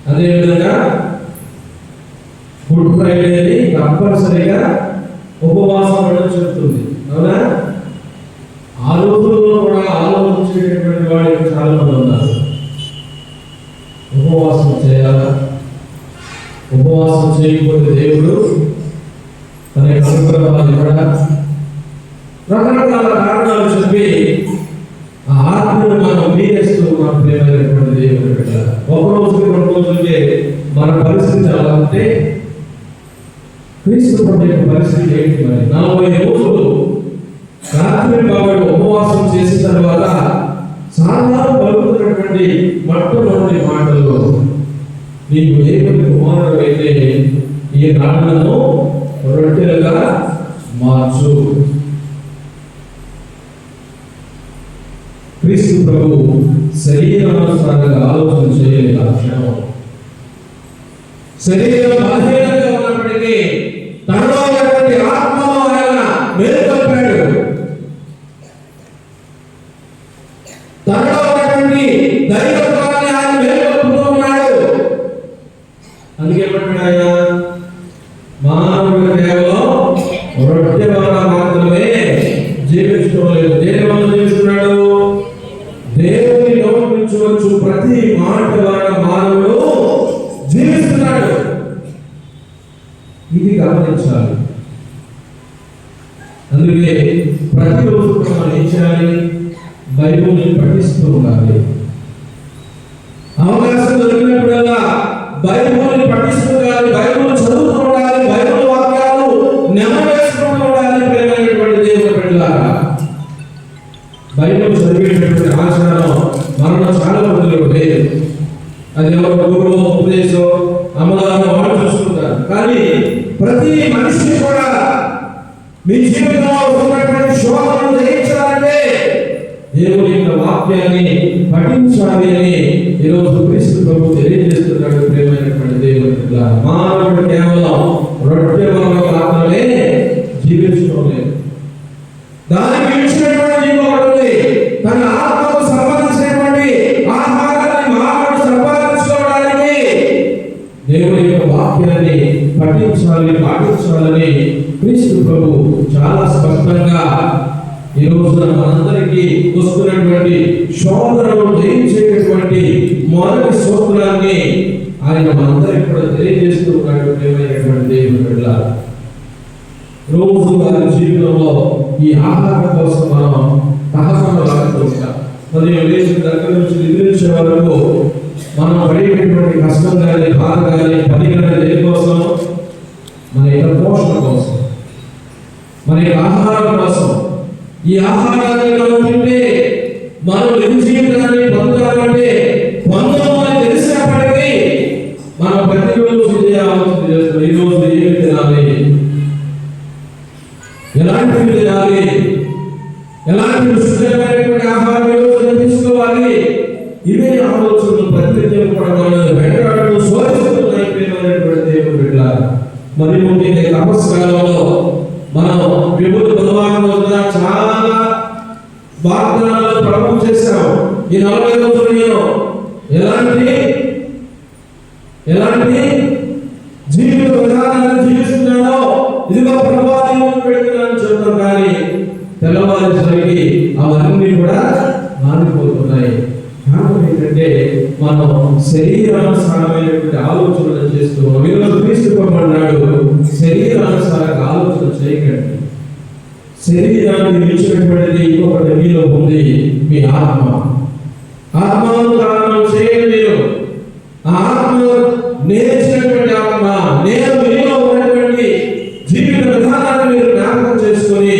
[SPEAKER 2] అదేవిధంగా గుడ్ ఫ్రైడేని కంపల్సరీగా ఉపవాసం ఉండడం చెప్తుంది. అవునా? ఆ రోజుల్లో కూడా ఆలోచించేటటువంటి వాళ్ళు చాలా మంది ఉన్నారు. ఉపవాసం చేయాలా? ఉపవాసం చేయకపోతే దేవుడు తన యొక్క అనుగ్రహాలు కూడా రకరకాల కారణాలు చెప్పి ఆ ఆత్మను మనం మీరేస్తూ మన ప్రేమైనటువంటి దేవుడు పెట్టాలి. ఒక రోజుకి 2 రోజులకే మన పరిస్థితి అలా ఉంటే క్రీస్తు యొక్క పరిస్థితి ఏంటి? మరి 40 రోజులు రాత్రి పగలు ఉపవాసం చేసిన తర్వాత సాధారణ పలుకుతున్నటువంటి మొట్టమొదటి మాటలు, నీకు దేవుని కుమారుడు అయితే ఈ రాళ్లను రొట్టెలుగా మార్చు. క్రీస్తు ప్రభు శరీరానుసారంగా ఆలోచన చేయని లక్షణం. శరీరం బలహీనంగా ఉన్నప్పటికీ తనలో ఉన్నటువంటి ఆత్మలో ఆయన మేల్కొల్పాడు. తనలో ఉన్నటువంటి దైవత్వాన్ని ఆయన మేల్కొల్పుతూ ఉన్నాడు. అందుకే ఏమంటాడు ఆయన? మానవుడు కేవలం రొట్టె ద్వారా మాత్రమే జీవించడం లేదు. దేని వల్ల జీవిస్తున్నాడు? దేవుని నోటి నుంచి వచ్చు ప్రతి మాట ద్వారా మానవుడు జీవిస్తున్నాడు. ఇది గమనించాలి. అందుకే ప్రతిరోజు మనం ఏం చేయాలి? బైబిల్ని పఠిస్తూ ఉండాలి. అవకాశం దొరికినప్పుడల్లా బైబిల్ని పఠిస్తూ ఉండాలి, బైబిల్ చదువుతూ ఉండాలి, బైబిల్ వాక్యాలు నెమవేసుకుంటూ ఉండాలి. ప్రేమైనటువంటి దేవుని బిడ్డలారా, బైబిల్ చదివేటటువంటి ఆచారం మనలో చాలా మందిలో లేదు. అది ఎవరు గురువు ఉపదేశం అమ్మగారు వాళ్ళు చూసుకుంటారు. కానీ ప్రతి మనిషి కూడా మీ జీవితంలో ఉన్నటువంటి శోధనను జయించాలంటే దేవుని యొక్క వాక్యాన్ని పఠించాలి అని ఈరోజు క్రీస్తు ప్రభు తెలియజేస్తున్నాడు. ప్రేమైనటువంటి దేవుని బిడ్డలారా, మానవుడు కేవలం రొట్టె వల్ల మాత్రమే జీవించడం లేదు. దానికి మించినటువంటి జీవం ఉంది. తన ఆత్మకు సంబంధించినటువంటి ఆహారాన్ని మానవుడు సంపాదించుకోవడానికి దేవుని యొక్క వాక్యాన్ని పఠించాలి, పాటించాలని క్రీస్తు ప్రభు చాలా స్పష్టంగా ఈ రోజున మనందరికీ వస్తున్నటువంటి శోధనను జయించేటటువంటి మొదటి సూత్రాన్ని ఆయన మనందరికీ కూడా తెలియజేస్తూ ఉన్నాడు. ప్రియమైనటువంటి దేవుని బిడ్డలారా, రోజు వారి జీవితంలో ఈ ఆహారం కోసం మనం తహసలాడుతూ ఉంటాం. మరి లేచిన దగ్గర నుంచి నిద్రించే వరకు మనం పడేటటువంటి కష్టం కానీ, బాధ కానీ, పని కానీ దేని కోసం? మన యొక్క పోషణ కోసం, మన యొక్క ఆహారం కోసం. ఈ ఆహారాన్ని మనం తింటే మనం నిజ జీవితాన్ని పొందాలంటే పొందమని తెలిసినప్పటికీ మనం ప్రతిరోజు ఇదే ఆలోచన చేస్తాం. ఈ రోజు ఏమి తినాలి, ఎలాంటివి తినాలి, ఎలాంటి శుద్ధమైనటువంటి ఆహారం తీసుకోవాలి, ఇవే ఆలోచనలు ప్రతినిత్యం కూడా మనం వెంటాడుతూ శోధిస్తున్నాయి. ప్రియమైనటువంటి దేవుని బిడ్డలారా, మరి ముఖ్యంగా తపస్కాలంలో మనం విభూతి బుధవారం రోజున చాలా వాగ్దానాలు ప్రభు చేశాం. ఈ 40 రోజులు నేను ఎలాంటి జీవిత విధానాన్ని జీవిస్తున్నానో ఇదిగో ప్రభావం పెడుతున్నానని చెప్తాం. కానీ తెల్లవారేసరికి అవన్నీ కూడా మారిపోతున్నాయి. కారణం ఏంటంటే మనం శరీరానుసారమైనటువంటి ఆలోచనలు చేస్తూ ఉన్నాం. ఈరోజు క్రీస్తు అన్నాడు, శరీరానుసారంగా ఆలోచన చేయకండి. శరీరాన్ని నిలిచినటువంటిది ఇంకొకటి మీలో ఉంది, మీ ఆత్మ. ఆత్మను కారణం చేయండి. ఆ ఆత్మ నేర్చినటువంటి ఆత్మ, నేను మీలో ఉన్నటువంటి జీవిత విధానాన్ని మీరు జ్ఞాపకం చేసుకొని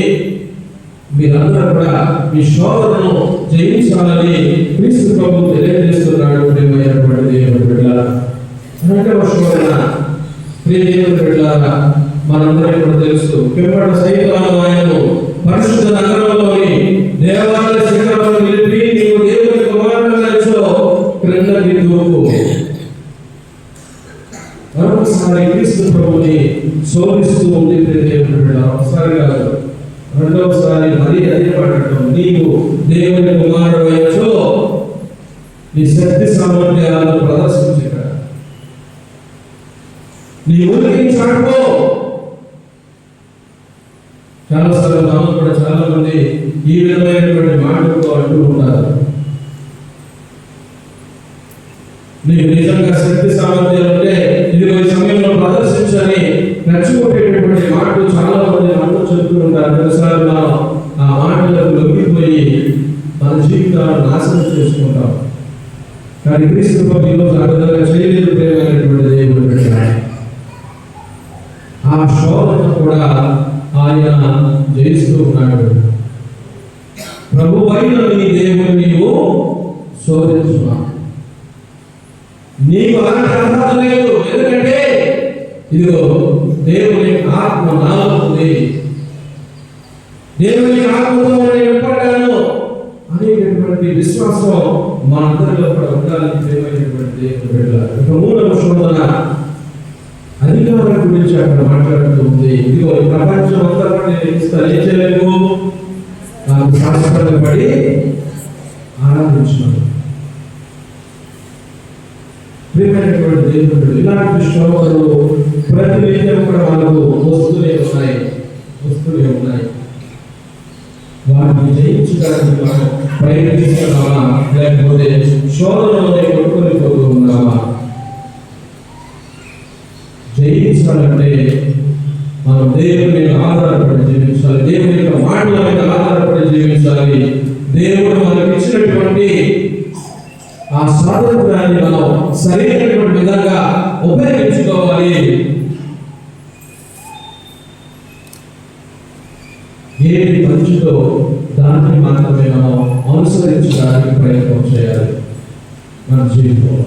[SPEAKER 2] మీరందరూ కూడా మీ శోధనను జయించాలని క్రీస్తు ప్రభు తెలియజేస్తున్నాడు. ప్రియమైనటువంటి దేవుని బిడ్డలారా, రెండవ శోధన ప్రియ దేవుని బిడ్డలారా, మనందరికీ కూడా తెలుసు. పిమ్మట సైతాను ఆయనను పరిశుద్ధ నగరంలోని దేవాలయ శిఖరంలో నిలిపి, నీవు దేవుని కుమారుడనిచో క్రిందకి దూకు. మరొకసారి క్రీస్తు ప్రభుని శోధిస్తూ ఉంది ప్రియ దేవుని బిడ్డలారా. ఒకసారి కాదు, రెండవ రెండవసారి మరీ అధికపడటం, నీవు దేవుని కుమారుడైనచో నీ శక్తి సామర్థ్యాలను ప్రదర్శించక నీ ఊరికి చాటుకో. చాలాసార్లు మనం కూడా చాలా మంది ఈ విధమైనటువంటి మాటలతో అంటూ ఉంటారు, నీకు నిజంగా శక్తి సామర్థ్యాలు ఉంటే ఇదిగో ఈ సమయంలో ప్రదర్శించని నచ్చుకునేటటువంటి మాటలు చాలా మంది మనతో చెప్తూ ఉంటారు. కొన్నిసార్లు మనం ఆ మాటలకు లొంగిపోయి మన జీవితాలను నాశనం చేసుకుంటాం. కానీ క్రీస్తు ప్రభు ఈరోజు ఆ విధంగా చేయలేదు. ప్రేమైనటువంటి దేవుడు పెట్టాడు. ఆ శోధనను కూడా ఆయన జయిస్తూ ఉన్నాడు. ప్రభువైన నీ దేవుని నీవు శోధించున్నావు. నీకు అలాంటి అర్హత లేదు. ఎందుకంటే ఇదిగో దేవుని ఆత్మ నాలో ఉంది, దేవుని ఆత్మతో నేను ఏర్పడ్డాను అనేటటువంటి విశ్వాసం మనందరిలో కూడా ఉండాలని ప్రేమైనటువంటి దేవుని బిడ్డలారా. ఇక మూడవ శోధన అధికారం గురించి అక్కడ మాట్లాడుతూ ఉంది. ఇదిగో ఈ ప్రపంచం అంతా కూడా నేను ఇస్తాను, ఏం చేయలేము, నాకు శాస్త్రాలు పడి ఆరాధించినాను. ప్రియమైనటువంటి దేవుడు, ఇలాంటి శోధనలు ప్రతినిత్యం కూడా మనకు వస్తూనే ఉన్నాయి. వాటిని జయించడానికి మనం ప్రయత్నిస్తున్నామా, లేకపోతే శోధనలోనే కొట్టుకొనిపోతూ ఉన్నామా? జయించాలంటే మనం దేవుని మీద ఆధారపడి జీవించాలి, దేవుని యొక్క మాటల మీద ఆధారపడి జీవించాలి. దేవుడు మనకు ఇచ్చినటువంటి ఆ స్వాతంత్రాన్ని మనం సరైనటువంటి విధంగా ఉపయోగించుకోవాలి. ఏది మంచిదో దాన్ని మాత్రమే మనం అనుసరించడానికి ప్రయత్నం చేయాలి మన జీవితంలో.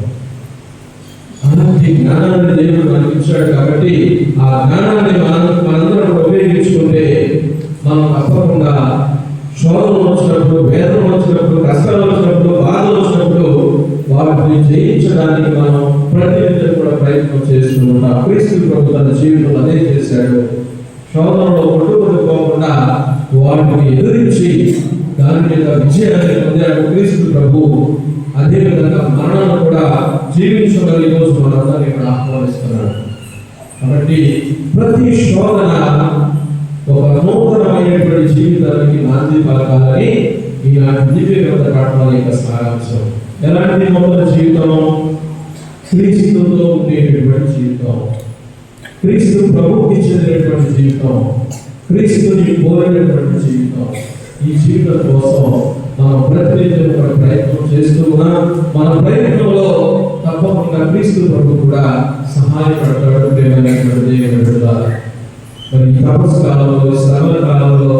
[SPEAKER 2] అలాంటి జ్ఞానాన్ని దేవుడు మనకి ఇచ్చాడు కాబట్టి ఆ జ్ఞానాన్ని మనందరం ఉపయోగించుకుంటే మనం తప్పకుండా శోధన వచ్చినప్పుడు, వేదన వచ్చినప్పుడు, కష్టాలు వచ్చినప్పుడు, బాధలు వచ్చినప్పుడు వాటిని జయించడానికి మనం ప్రతినిత్యం కూడా ప్రయత్నం చేస్తూ ఉంటాం. క్రీస్తు ప్రభు తన జీవితంలో అదే చేశాడు. శోధనలో కొట్టుకోకుండా వాటిని ఎదురించి దాని మీద విజయాన్ని పొందాడు క్రీస్తు ప్రభు. అదేవిధంగా మరణాన్ని కూడా జీవించగలిగే రోజు మనందరినీ ఇక్కడ ఆహ్వానిస్తున్నాడు. కాబట్టి ప్రతి శోధన ఒక నూతనమైనటువంటి జీవితానికి నాంది పలకాలని ఈనాటి దివ్యగ్రంథ పాఠాల యొక్క సారాంశం. ఎలాంటి నూతన జీవితం? క్రీస్తుతో ఉండేటటువంటి జీవితం, క్రీస్తు ప్రభువుకి చెందినటువంటి జీవితం, క్రీస్తుని కోరినటువంటి జీవితం. ఈ జీవితం కోసం మనం ప్రతినిత్యం కూడా ప్రయత్నం చేస్తూ ఉన్నాం. మన ప్రయత్నంలో తప్పకుండా క్రీస్తు ప్రభు కూడా సహాయపడతాడు. ప్రేమైనటువంటి దేవుని బిడ్డలారా, మరి ఈ తపస్సు కాలంలో, శ్రమల కాలంలో,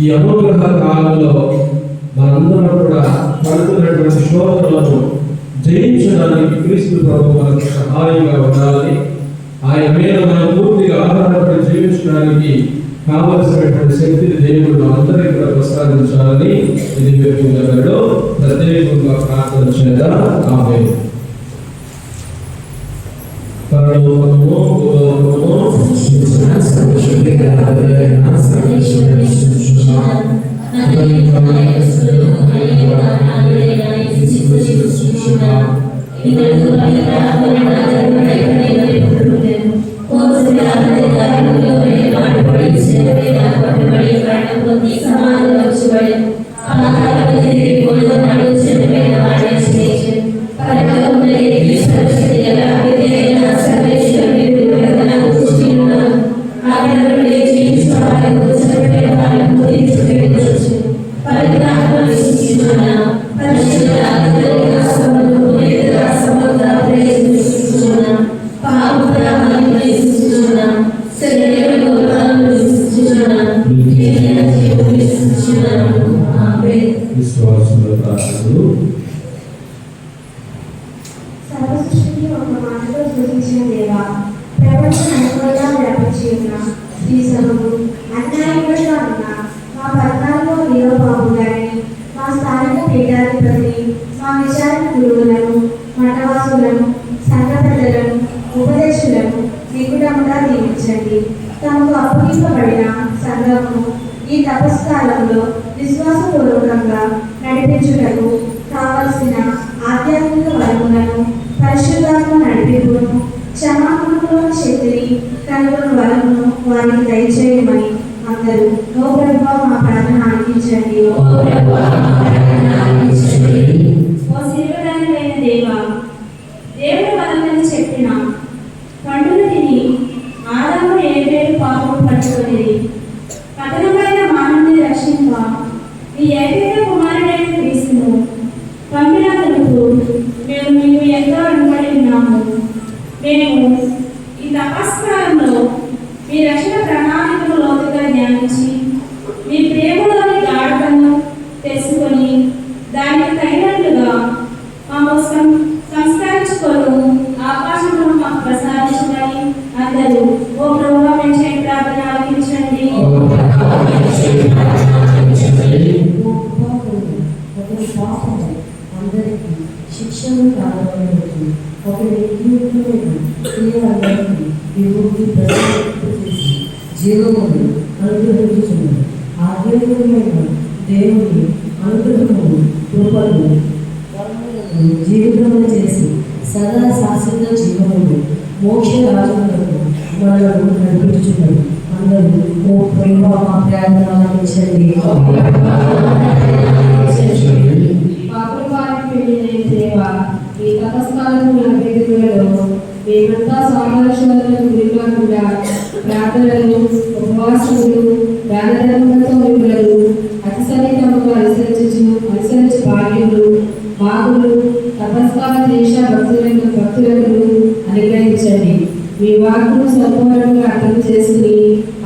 [SPEAKER 2] ఈ అనుగ్రహ కాలంలో మనందరం కూడా పడుతున్నటువంటి శోధనలను జయించడానికి క్రీస్తు ప్రభు మనకు సహాయంగా ఉండాలని, ఆయన మీద మనం పూర్తిగా ఆధారపడి జీవించడానికి కావలసినటువంటి శక్తిని దేవుడు మనందరికీ కూడా ప్రసాదించాలని ఇది వ్యక్తిగతంలో ప్రత్యేకంగా ప్రార్థన చేద్దాం. ఆమేన్. విశ్వాసంలో ప్రార్థనలు.
[SPEAKER 5] సర్వసృష్టిని ఒక మాటలో సూచించిన దేవా, ప్రపంచం అనుకూలంగా వ్యాపించి ఉన్న ఈ సభకు అన్యాయంగా ఉన్న మా పట్టణాల్లో నియోబాబు గారిని, మా స్థానిక పీఠాధిపతిని, మా విచారణ గురువులను, మఠవాసులను, సంఘ పెద్దలను, ఉపదేశులను నిగుణంగా నియమించండి. తమకు అప్పగింపబడిన సంఘము ఈ తపస్సు తపస్కాలంలో విశ్వాసపూర్వకంగా నడిపించుటకు కావలసిన ఆధ్యాత్మిక వరములను, పరిశుద్ధాత్మ నడిపింపును, క్షమాపణలో శక్తిని కనుగొని వరమును వారికి దయచేయమని అందరూ ఓ ప్రభువా మా ప్రార్థన ఆలకించండి.
[SPEAKER 3] ఓ శివదానమైన దేవా, దేవుడు వదలని చెప్పిన పండును తిని ఆదాము ఏడేడు పాపం పట్టుకునేది కఠినమైన మానవుని రక్షింప ఈ ఏకైక కుమారుడైన క్రీస్తును పంపినందుకు మేము మీకు ఎంతో రుణపడి ఉన్నాము. మేము ఈ తపస్కాలంలో మీ రక్షణ ప్రణాళికను లోతుగా ధ్యానించి మీ ప్రేమలోని గాఢతను తెలుసుకొని దానికి తగినట్లుగా మమ్మల్ని సంస్కరించుకొని ఆకాశంలో మాకు ప్రసాదించమని అందరూ ఓ ప్రభువా మేము చేయ ప్రార్థన ఆలకించండి.
[SPEAKER 4] ఒకరి పాపము అందరికీ శిక్షను కారణమైనది, ఒకరి జీవితమైన క్రియలందరికీ విముక్తి చేసి జీవమును అనుగ్రహించుచున్నది. ఆధ్యాత్మికమైన దేవుని అనుగ్రహము, కృపను, వరములను జీవితంలో చేసి సదా శాశ్వత జీవమును, మోక్ష రాజములను మనలను నడిపించుచున్నది. అందరూ ఓ ప్రేమ మా ప్రార్థన ఆలకించండి.
[SPEAKER 6] పాపల వారికి వెళ్ళిన సేవ ఈ తపస్కాలను నడిపేదలో మేమంతా సామరస్యాలకు గురికాకుండా ప్రార్థనలు, ఉపవాసములు, దానధర్మంతో మిమ్మలను అతి సన్నిహితంగా అనుసరించు భాగ్యములు మాకులు తపస్కాల దేశ భక్తులకు అనుగ్రహించండి. మీ వాక్కును సంపూర్ణంగా అర్థం చేసుకుని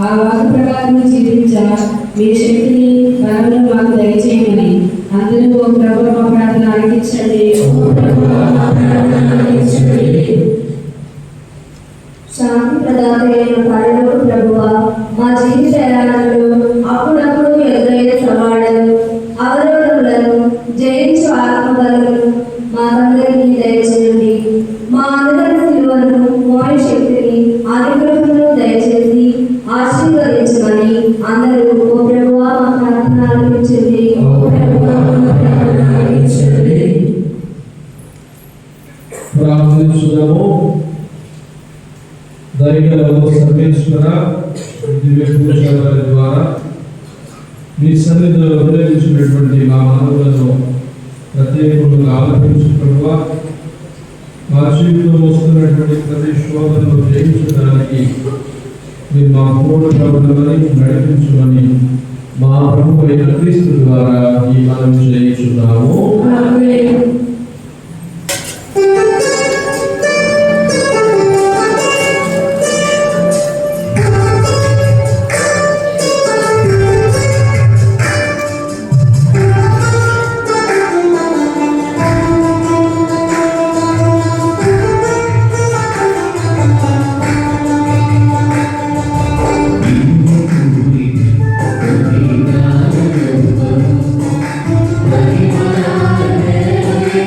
[SPEAKER 6] ఆ వాక్కు ప్రకారం జీవించ మీ శక్తిని బలమును మాకు దయచేయమని అందరూ ఓ ప్రభువా మా ప్రార్థన ఆలకించండి.
[SPEAKER 5] శాంతి ప్రదాత అయిన పరలోక ప్రభువా, మా జీవిత ప్రయాణంలో అప్పుడప్పుడు ఎదురయ్యే సవాళ్లను, అవరోధములను జయించు ఆత్మబలను మాకందరికీ దయచేయండి. మా అందరి సిలువను మోయ శక్తిని అనుగ్రహమును దయచేసి ఆశీర్వదించమని అందరూ ఓ ప్రభువా మా ప్రార్థన ఆలకించండి.
[SPEAKER 2] ప్రార్థించుదాము. దయగలవు సర్వేశ్వర, దివ్య పూజల ద్వారా మీ సన్నిధిలో వినియోగించినటువంటి మా మనవులను ప్రత్యేకంగా ఆలపించుకున్నా మా జీవితంలో వస్తున్నటువంటి ప్రతి శోధనను జయించడానికి మీరు మా పూర్ణ నడిపించమని మా ప్రభు అయిన క్రీస్తు ద్వారా ఈ మనం చేయించున్నాము.
[SPEAKER 1] Thank you.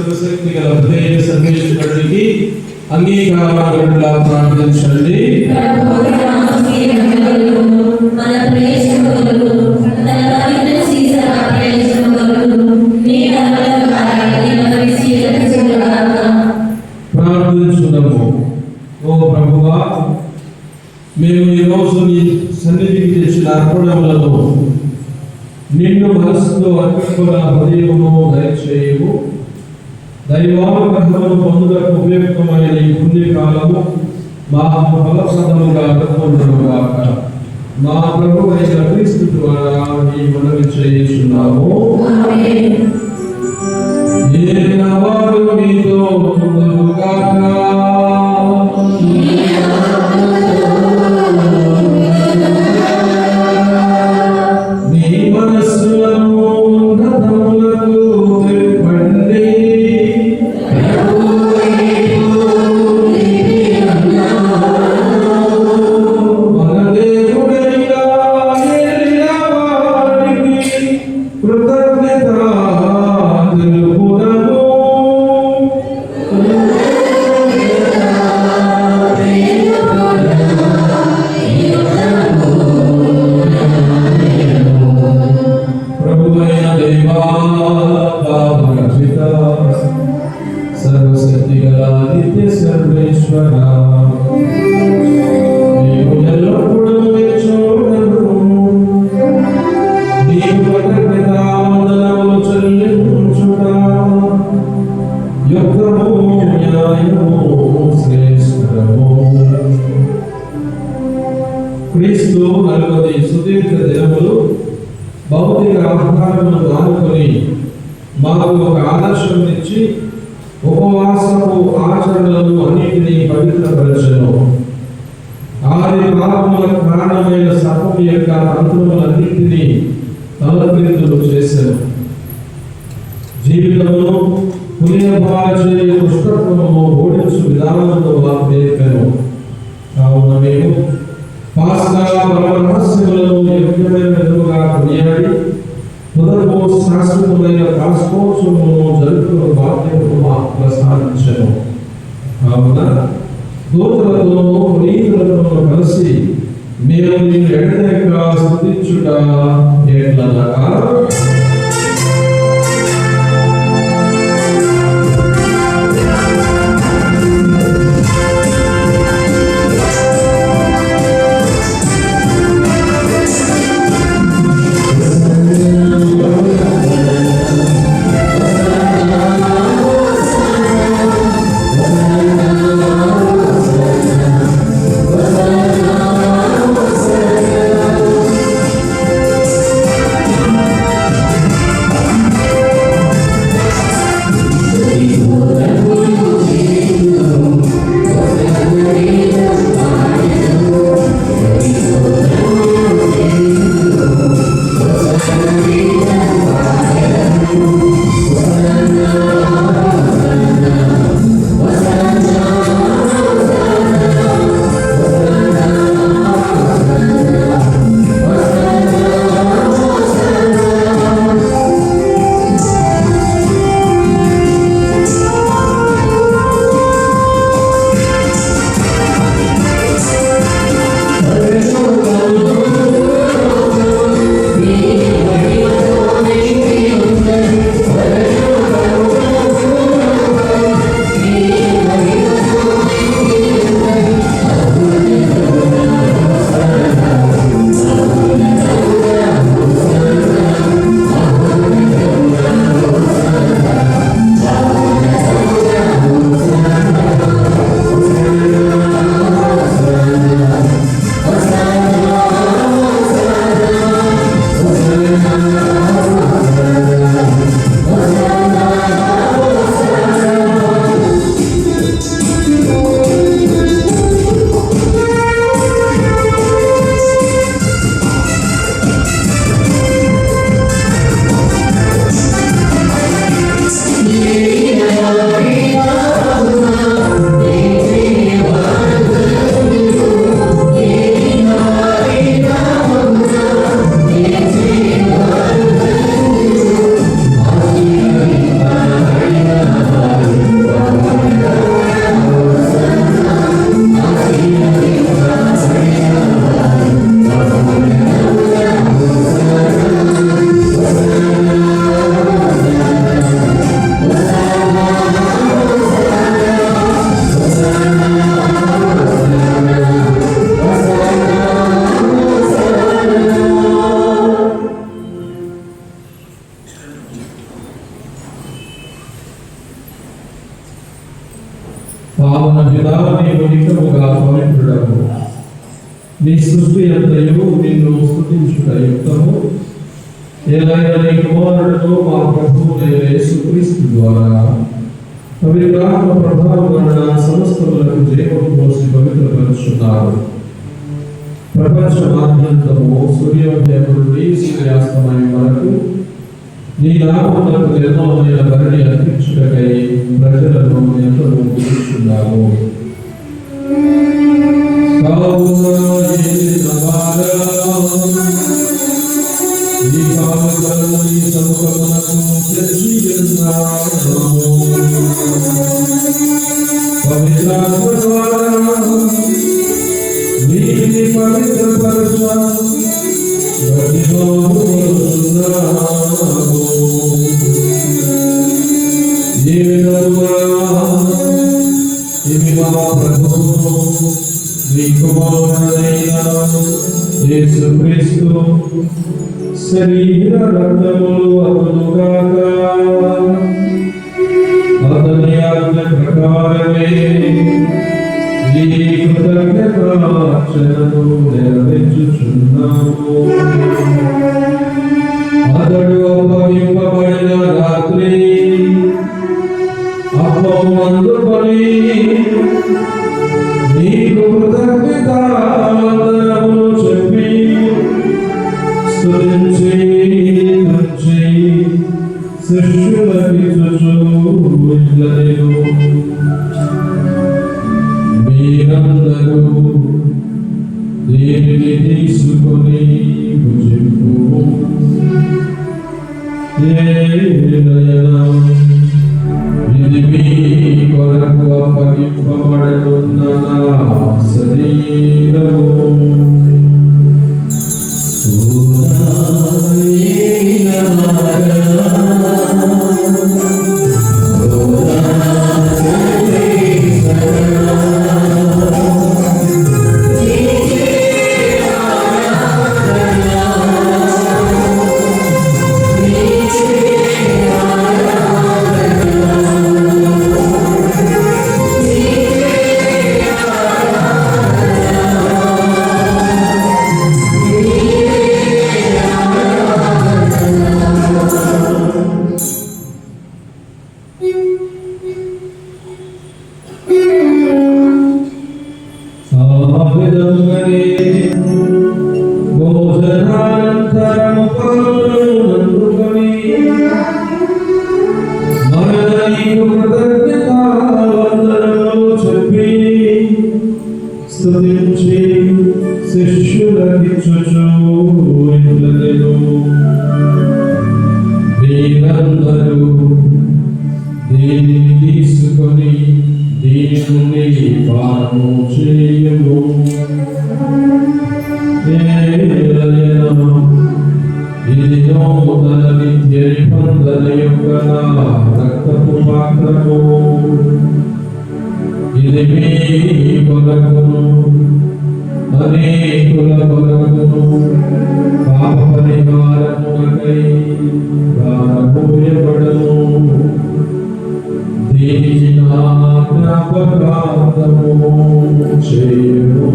[SPEAKER 2] సర్వశక్తి గల హృదయ సర్వేశ్వరుడికి అంగీకారాలుగా ప్రార్థించండి.
[SPEAKER 5] మన ప్రేక్షకులకు తన పవిత్ర సీసర ప్రయోజనములకు మీ కరుణ ద్వారా దీనిని స్వీకరించుగాక.
[SPEAKER 2] ప్రార్థించుదాము. ఓ ప్రభువా, మేము ఈ రోజు నీ సన్నిధికి తెచ్చిన అర్పణములను నిన్ను మనసుతో అర్పించుకున్న హృదయమును దయచేయము. దైవానుగ్రహమును పొందుటకు ఉపయుక్తమైన ఈ పుణ్యకాలము మా ఫలప్రదముగా గడుపుకుంటుగాక. మా ప్రభు అయిన క్రీస్తు ద్వారా ఈ మనవి చేయుచున్నాము. వారు మీతో ఉండుగాక. నీ మనస్సులను ఉన్నతములకు త్రిప్పండి. మన దేవుడైన యేహోవా వారికి కృతజ్ఞత తెలుపుదము. ప్రభువైన దేవా, పాపరహిత, సర్వశక్తిగల నిత్య సర్వేశ్వర, నీవు ఎల్లప్పుడూ మెచ్చుకొనును. నీవు కృతజ్ఞతావందనములు చెల్లించుట యుక్తము, న్యాయము, శ్రేష్టము. క్రీస్తు 40 సుదీర్ఘ దినములు భౌతిక ఆహారమును మానుకొని మాకు ఒక ఆదర్శం ఇచ్చి ఉపవాసపు ఆచరణలను అన్నిటినీ పవిత్రపరచెను. ఆది పాపములకు కారణమైన సర్పం యొక్క తంత్రములన్నింటినీ తలక్రిందులు చేశాను. జీవితమును పుణ్యభాచే దుష్టత్వమును ఓడించు విధానంలో వారు నేర్పాను. కావున మేము పాస్కా పరమరహస్యములను యోగ్యమైన విధముగా కొనియాడి మొదలు శాశ్వతమైన పాస్కోత్సవమును జరుపుకున్న బాధ్యతను మాకు ప్రసాదించెను. కావున దూతలతోనూ పునీతులతోనూ కలిసి మేము నిన్ను ఎడతెగక స్తుతించుట ఎట్లనగా, నీ సృష్టి అంతయు నిన్ను స్తుతించుట యుక్తము. ఏలైనా నీ కుమారుడు మా ప్రభువు యేసుక్రీస్తు ద్వారా పవిత్రాత్మ ప్రభావం వలన సమస్తములకు జీవం పోసి పవిత్రపరుచున్నారు. ప్రపంచమాద్యంతము సూర్యోదయం నుండి సూర్యాస్తమయం వరకు నీ నామమునకు నిర్మలమైన ధరణి అందించుటకై ప్రజలను ఎంతను పిలుచున్నాము. ఈ కాలములను నీ సముఖమునకు తెచ్చియున్నాము. పవిత్రాత్మ ద్వారా నీటిని పవిత్రపరచ ఈ విధముగా ఇవి మా ప్రభువు నీ కుమారుడైన యేసుక్రీస్తు శరీర రక్తములు అగునుగాక. అతని ఆజ్ఞ ప్రకారమే ఈ కృతజ్ఞతార్చనను నెరవేర్చుచున్నాము. అతడు అప్పగింపబడిన రాత్రి అప్పము అందుకొని నీకు కృతజ్ఞతావందనములు చెప్పి స్తుతించి శిష్యులకిచ్చుచు ఇట్లనెను, మీరందరూ దీనిని తీసుకొని భుజింపుము. ఏలయనా ఇది మీ కొరకు అప్పగింపబడనున్న నా శరీరము. స్తుతించి శిష్యులకిచ్చుచు ఇట్లనెను, మీరందరూ దీనిని తీసుకొని దీని నుండి పానము చేయము. ఏలయనా ఇది నూతన నిత్య నిబంధన యొక్క నా రక్తపు పాత్రము. ఇది మీ కొరకును అనేకుల కొరకును పాప పరిహారమునకై ప్రారంభోయబడను. దీనిని నా జ్ఞాపకార్థము చేయుము.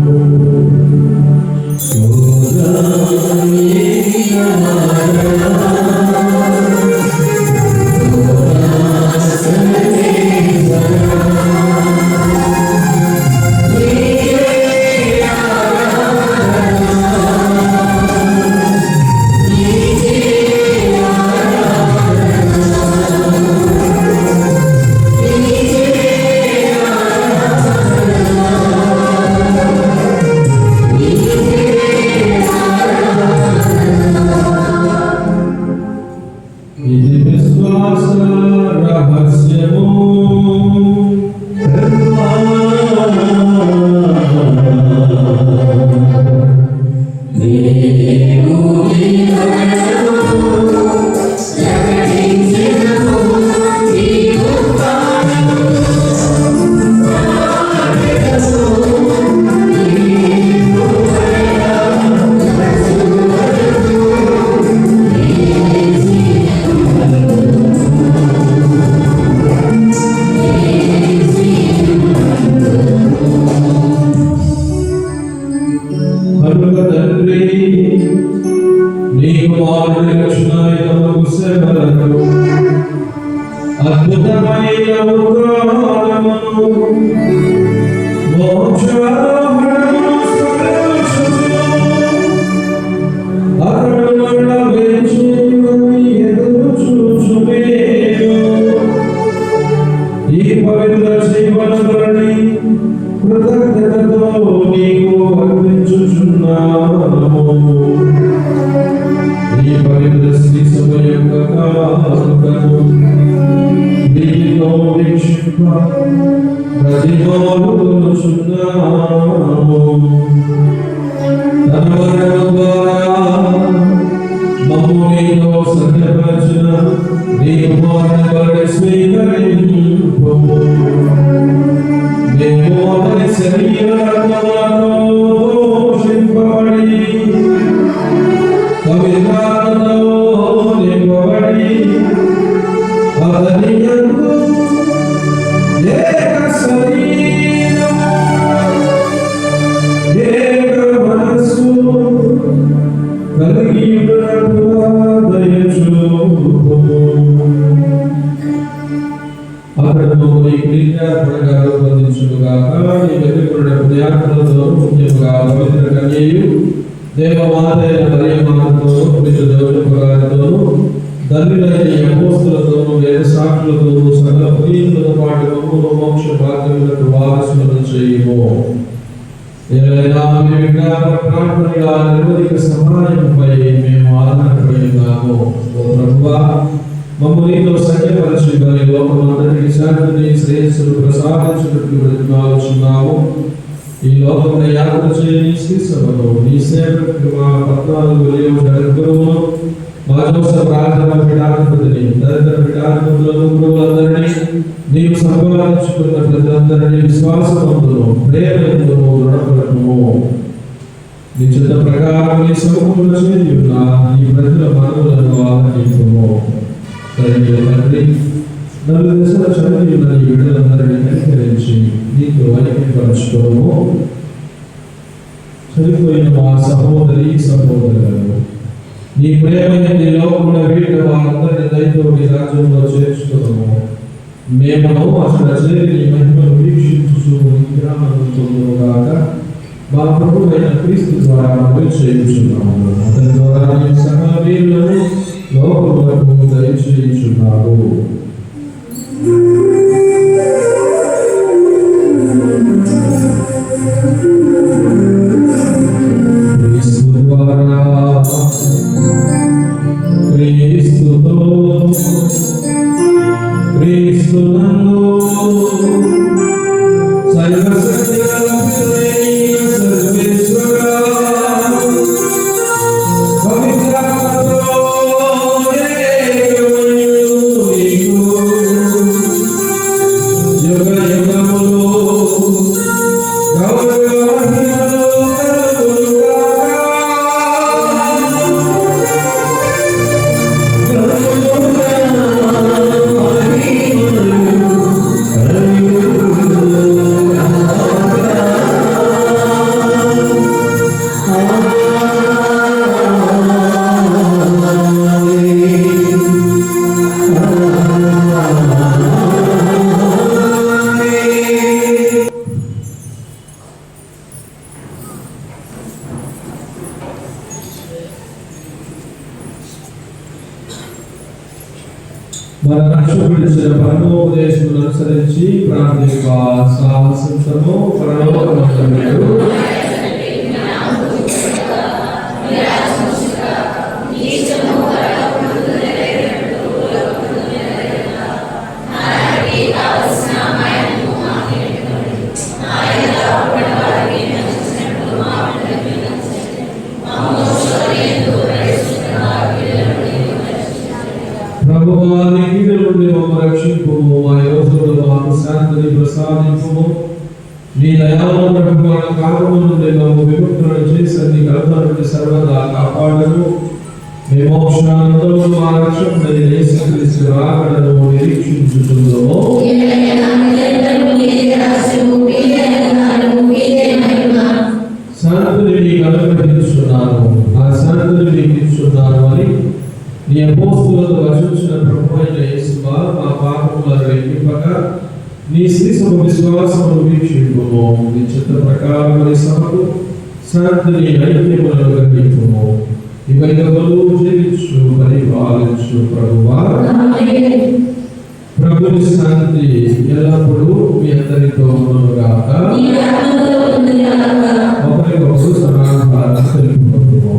[SPEAKER 5] We
[SPEAKER 2] తండ్రి నీ కుమారుడి లక్షణాయుతముకు సేవలను అద్భుతమైన ఉగ్రహణమును మోక్షారోహణమును స్మరించుచు అతడు మరల వేచియుండి ఎదురు చూచునేను. ఈ పవిత్ర జీవన బలి కృతజ్ఞతతో నీకు అర్పించుచున్నాము. ఈ పవిత్ర శ్రీ సభ యొక్క కానుకను నీతో వీక్షింప ప్రతిమోలుచున్నాము. తన వరము ద్వారా మమ్ము నీతో సత్యపరచిన నీ కుమారుని బలి స్వీకరింపు. మేము అతని శరీరాత్మలతో పోషింపబడి పవిత్రాత్మతో నింపబడి అతని యందు ఏక శరీరము ఏక మనస్సు కలిగి ఉండునట్లుగా దయచూపుము. అతడు నీ క్రియపరంగా రూపొందించుగాక. నీ వెలుగుల పుణ్యాత్మలతో పుణ్యముగా పవిత్ర కన్యయు దేవమాత అయిన మరియమాతతో పునీత జోసెఫుగారితోను ధన్యులైన అపోస్తలులతోను వేద సాక్షులతోను సకల పునీతులతో పాటు మమ్మును మోక్ష భాగ్యములకు వారసులను చేయుము. ఏలైనా మీ విజ్ఞాపన ప్రార్థనల నిర్వధిక సహాయంపై మేము ఆధారపడి ఉన్నాము. ఓ ప్రభువా, మమ్ము నీతో సఖ్యపరచి వారి లోకమంతటికి శాంతిని శ్రేయస్సును ప్రసాదించినట్లు బ్రతిమాలుచున్నాము. ఈ లోకంలో యాత్ర చేయని శ్రీ సభలో నీ సేవకు మా 14 జగద్గురువును మా జోసెఫ్ రాజన పీఠాధిపతిని తదితర పీఠాధిపతులను గురువులందరినీ నీవు సంపాదించుకున్న ప్రజలందరినీ విశ్వాసవంతులు ప్రేమను దృఢపరచుము. నీ చిత్త ప్రకారం నీ సమూహంలో చేరి ఉన్న ఈ ప్రజల మనవులను ఆలకించుము. తండ్రి, నలు దశల చదివి ఉన్న ఈ బిడ్డలందరినీ కనికరించి నీకు ఐక్యపరచుకోము. చనిపోయిన మా సహోదరి సహోదరులను నీ ప్రేమ నీ లోకంలో వీడిన వారందరినీ దయతో నీ రాజ్యంలో చేర్చుకోము. మేము అసలు చేరి నీ మహిమను వీక్షించు నిగ్రహాలుగాక. మా ప్రభువైన క్రీస్తు ద్వారా మనవి చేయుచున్నాము. అతని ద్వారా నీ సకల వీరులను లోకములకు దయచేయుచున్నావు. క్రీస్తు ద్వారా క్రీస్తుతో క్రీస్తునందు సర్వశక్తిగల సర్వేశ్వరా పవిత్రాత్మతో యుగ యుగములు మన రక్షకుడిచ్చిన పరమోపదేశమును అనుసరించి ప్రార్థిక సాహసంతము పరలోకమందు ప్రభువాని కీడుల నుండి మమ్మల్ని రక్షింపుము. మా యోధులు మాకు శాంతిని ప్రసాదింపుము. నీ దయావరణ కాలము నుండి మమ్ము విముక్తులను చేసి నీ కల్పన నుండి సర్వదా కాపాడము. మీ మోక్షానందము మా రక్షకుడైన యేసుక్రీస్తు రాకడను నిరీక్షించుచున్నాము. శాంతిని నీకు అనుగ్రహించున్నాను, ఆ శాంతిని నీకు ఇస్తున్నాను అని నీ అపోస్తులతో వచించిన ప్రభువైన యేసువా, మా పాపములను లెక్కింపక నీ శ్రీసభ విశ్వాసమును వీక్షింపుము. నీ చిత్త ప్రకారమని సభకు శాంతిని ఐక్యమును అనుగ్రహించుము. ఇవైనవలు జీవించు పరిపాలించు ప్రభువా. ప్రభుని శాంతి ఎల్లప్పుడూ మీ అందరితో ఉండుగాక. ఒకరికొకరు సమాధానం తెలుపుకుంటుము.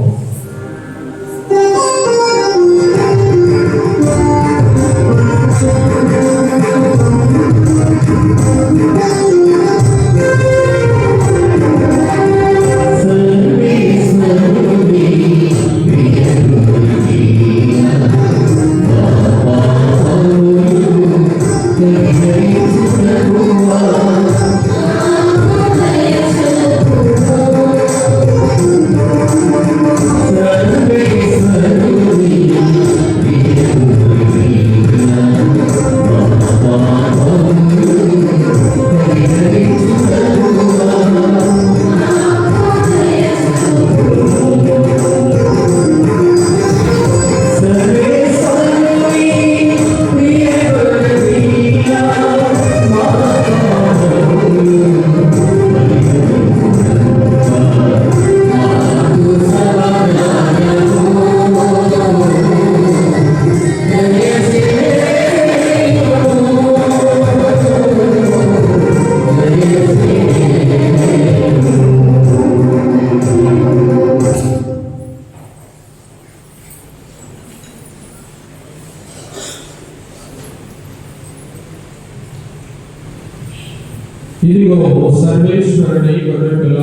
[SPEAKER 2] ఇదిగో సర్వేశ్వరుని గొర్రెపిల్ల,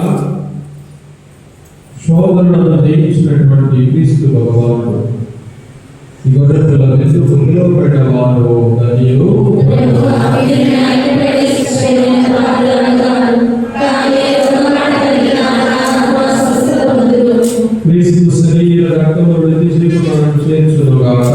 [SPEAKER 2] శోధనలను జయించినటువంటి క్రీస్తు భగవానుడు. ఈ గొర్రెపిల్ల ఎందుకు నిలవబడ్డవాడు ధన్యులు. క్రీస్తు శరీర రక్తములు నిత్యజీవమును చేర్చునుగాక.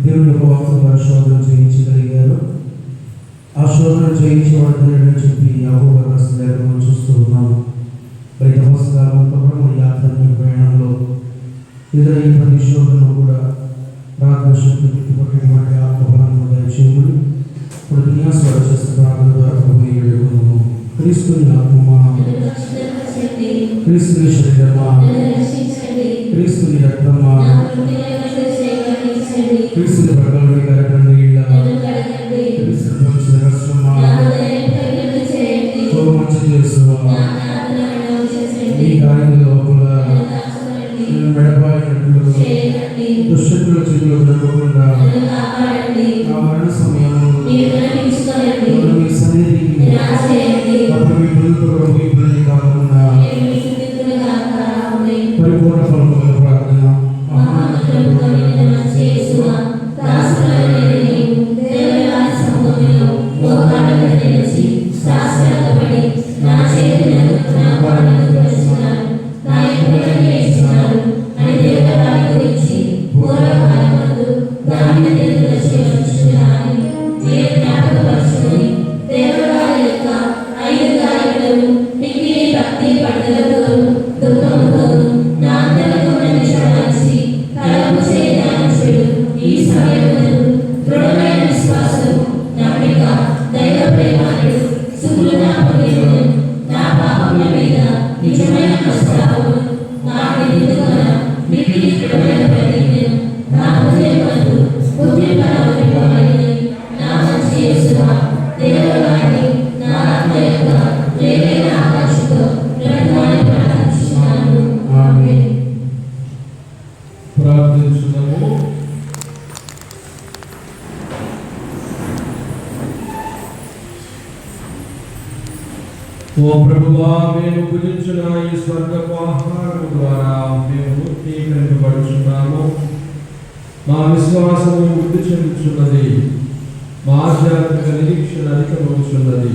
[SPEAKER 2] దేవుని యొక్క వాక్య శోధన చేయించగలిగారు. ఆ శోధన చేయించబడతారని చెప్పి యెహోవా రాసిన మనం చూస్తూ ఉన్నాము. బయట పుస్తకాలంతా కూడా మన ఆధ్యాత్మిక ప్రయాణంలో ఎదురై ప్రతి శోధనలో కూడా ప్రార్థన శక్తి పెట్టుబడినటువంటి ఆత్మబలాన్ని దయచేయమని ఇప్పుడు విన్యాసాలు చేస్తే ప్రార్థన ద్వారా ప్రభువు వేడుకున్నాము. క్రీస్తుని ఆత్మమా, క్రీస్తుని శరీరమా, క్రీస్తుని రక్తమా, క్రీస్తుని ప్రకటన కార్యక్రమం ఇళ్ళ క్రీస్తుని మంచి రహస్యమా మంచి చేస్తున్నా ఈ కార్యంలో కూడా మెడపాయినట్లు దుష్టకుల చేతిలో దొరకకుండా ఆ మరణ సమయంలో మీ సన్నిధికి
[SPEAKER 5] చేయండి.
[SPEAKER 2] అప్పుడు మీ పిల్లలు మీ పిల్లలు కాకుండా
[SPEAKER 5] నేను మీ స్థుతితులుగా ఆమేన్.
[SPEAKER 2] పరిపూర్ణ ఫలముల ప్రార్థన
[SPEAKER 5] మహామహిమతో నిండిన యేసువా, దాసులైన నేను దేవరాజ సముఖంలో మోకాళ్ళ మీద నిలిచి సాష్టాంగపడి నా చేతులను నా పాదాలకు పరిచినాను. నా ఎముకలను వేసినాను అని దేవరాజు గురించి పూర్వకాలమందు దానిని తెలుసుకున్నాను. నేను జ్ఞాపకపరుచుకొని దేవరాజు యొక్క 5 గాయకులను మిక్కిలి భక్తి పట్టుదలతోనూ దుఃఖముతోనూ నా అంతరంగమును చలాయించి తలపు చేయడానికి ఈ సమయమును దృఢమైన విశ్వాసము, నమ్మిక, దైవ ప్రేమను, సుగుణాపేమను, నా పాపముల మీద నిజమైన ప్రస్తావము, నాకు నిండుగా మిక్కిలి దృఢమైన ప్రతిజ్ఞను నా హృదయమందు బుద్ధిపరమైనది. నా మంచి యేసువా, దేవవాణి నా ఆత్మ యొక్క ప్రేమైన ఆకాశంతో బ్రతమాలని ప్రార్థిస్తున్నాను. ఆమేన్.
[SPEAKER 2] ప్రార్థించుదాము. ఓ ప్రభువా, మేము భుజించిన ఈ స్వర్గపు ఆహారము ద్వారా మేము ముక్తీకరింపబడుచున్నాము. మా విశ్వాసము వృద్ధి చెందుచున్నది, మా ఆధ్యాత్మిక నిరీక్షణ అధికమవుతున్నది,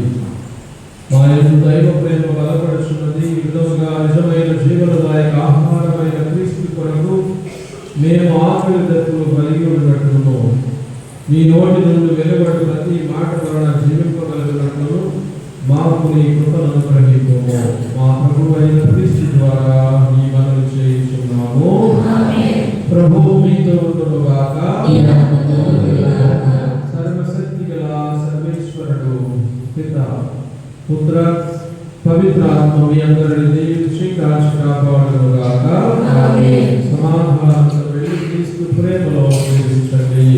[SPEAKER 2] మా యొక్క దైవ ప్రేమ బలపడుచున్నది. ఈ విధముగా నిజమైన జీవనదాయక ఆహారమైన క్రీస్తు కొరకు మేము ఆకలి దప్పులు కలిగి ఉన్నట్లును, మీ నోటి నుండి వెలువడు ప్రతి మాట వలన జీవింపగలిగినట్లును మాకు నీ కృపను అనుగ్రహించుము. మా ప్రభువైన క్రీస్తు ద్వారా నీ మనవి చేయుచున్నాము. ప్రభువు మీతో ఉండునుగాక. సర్వశక్తి గల సర్వేశ్వరుడు పిత, పుత్ర, పవిత్రాత్మ మీ అందరిని దీవించి కాచి కాపాడునుగాక. సమాధానంతో వెళ్ళి క్రీస్తు ప్రేమలో జీవించండి.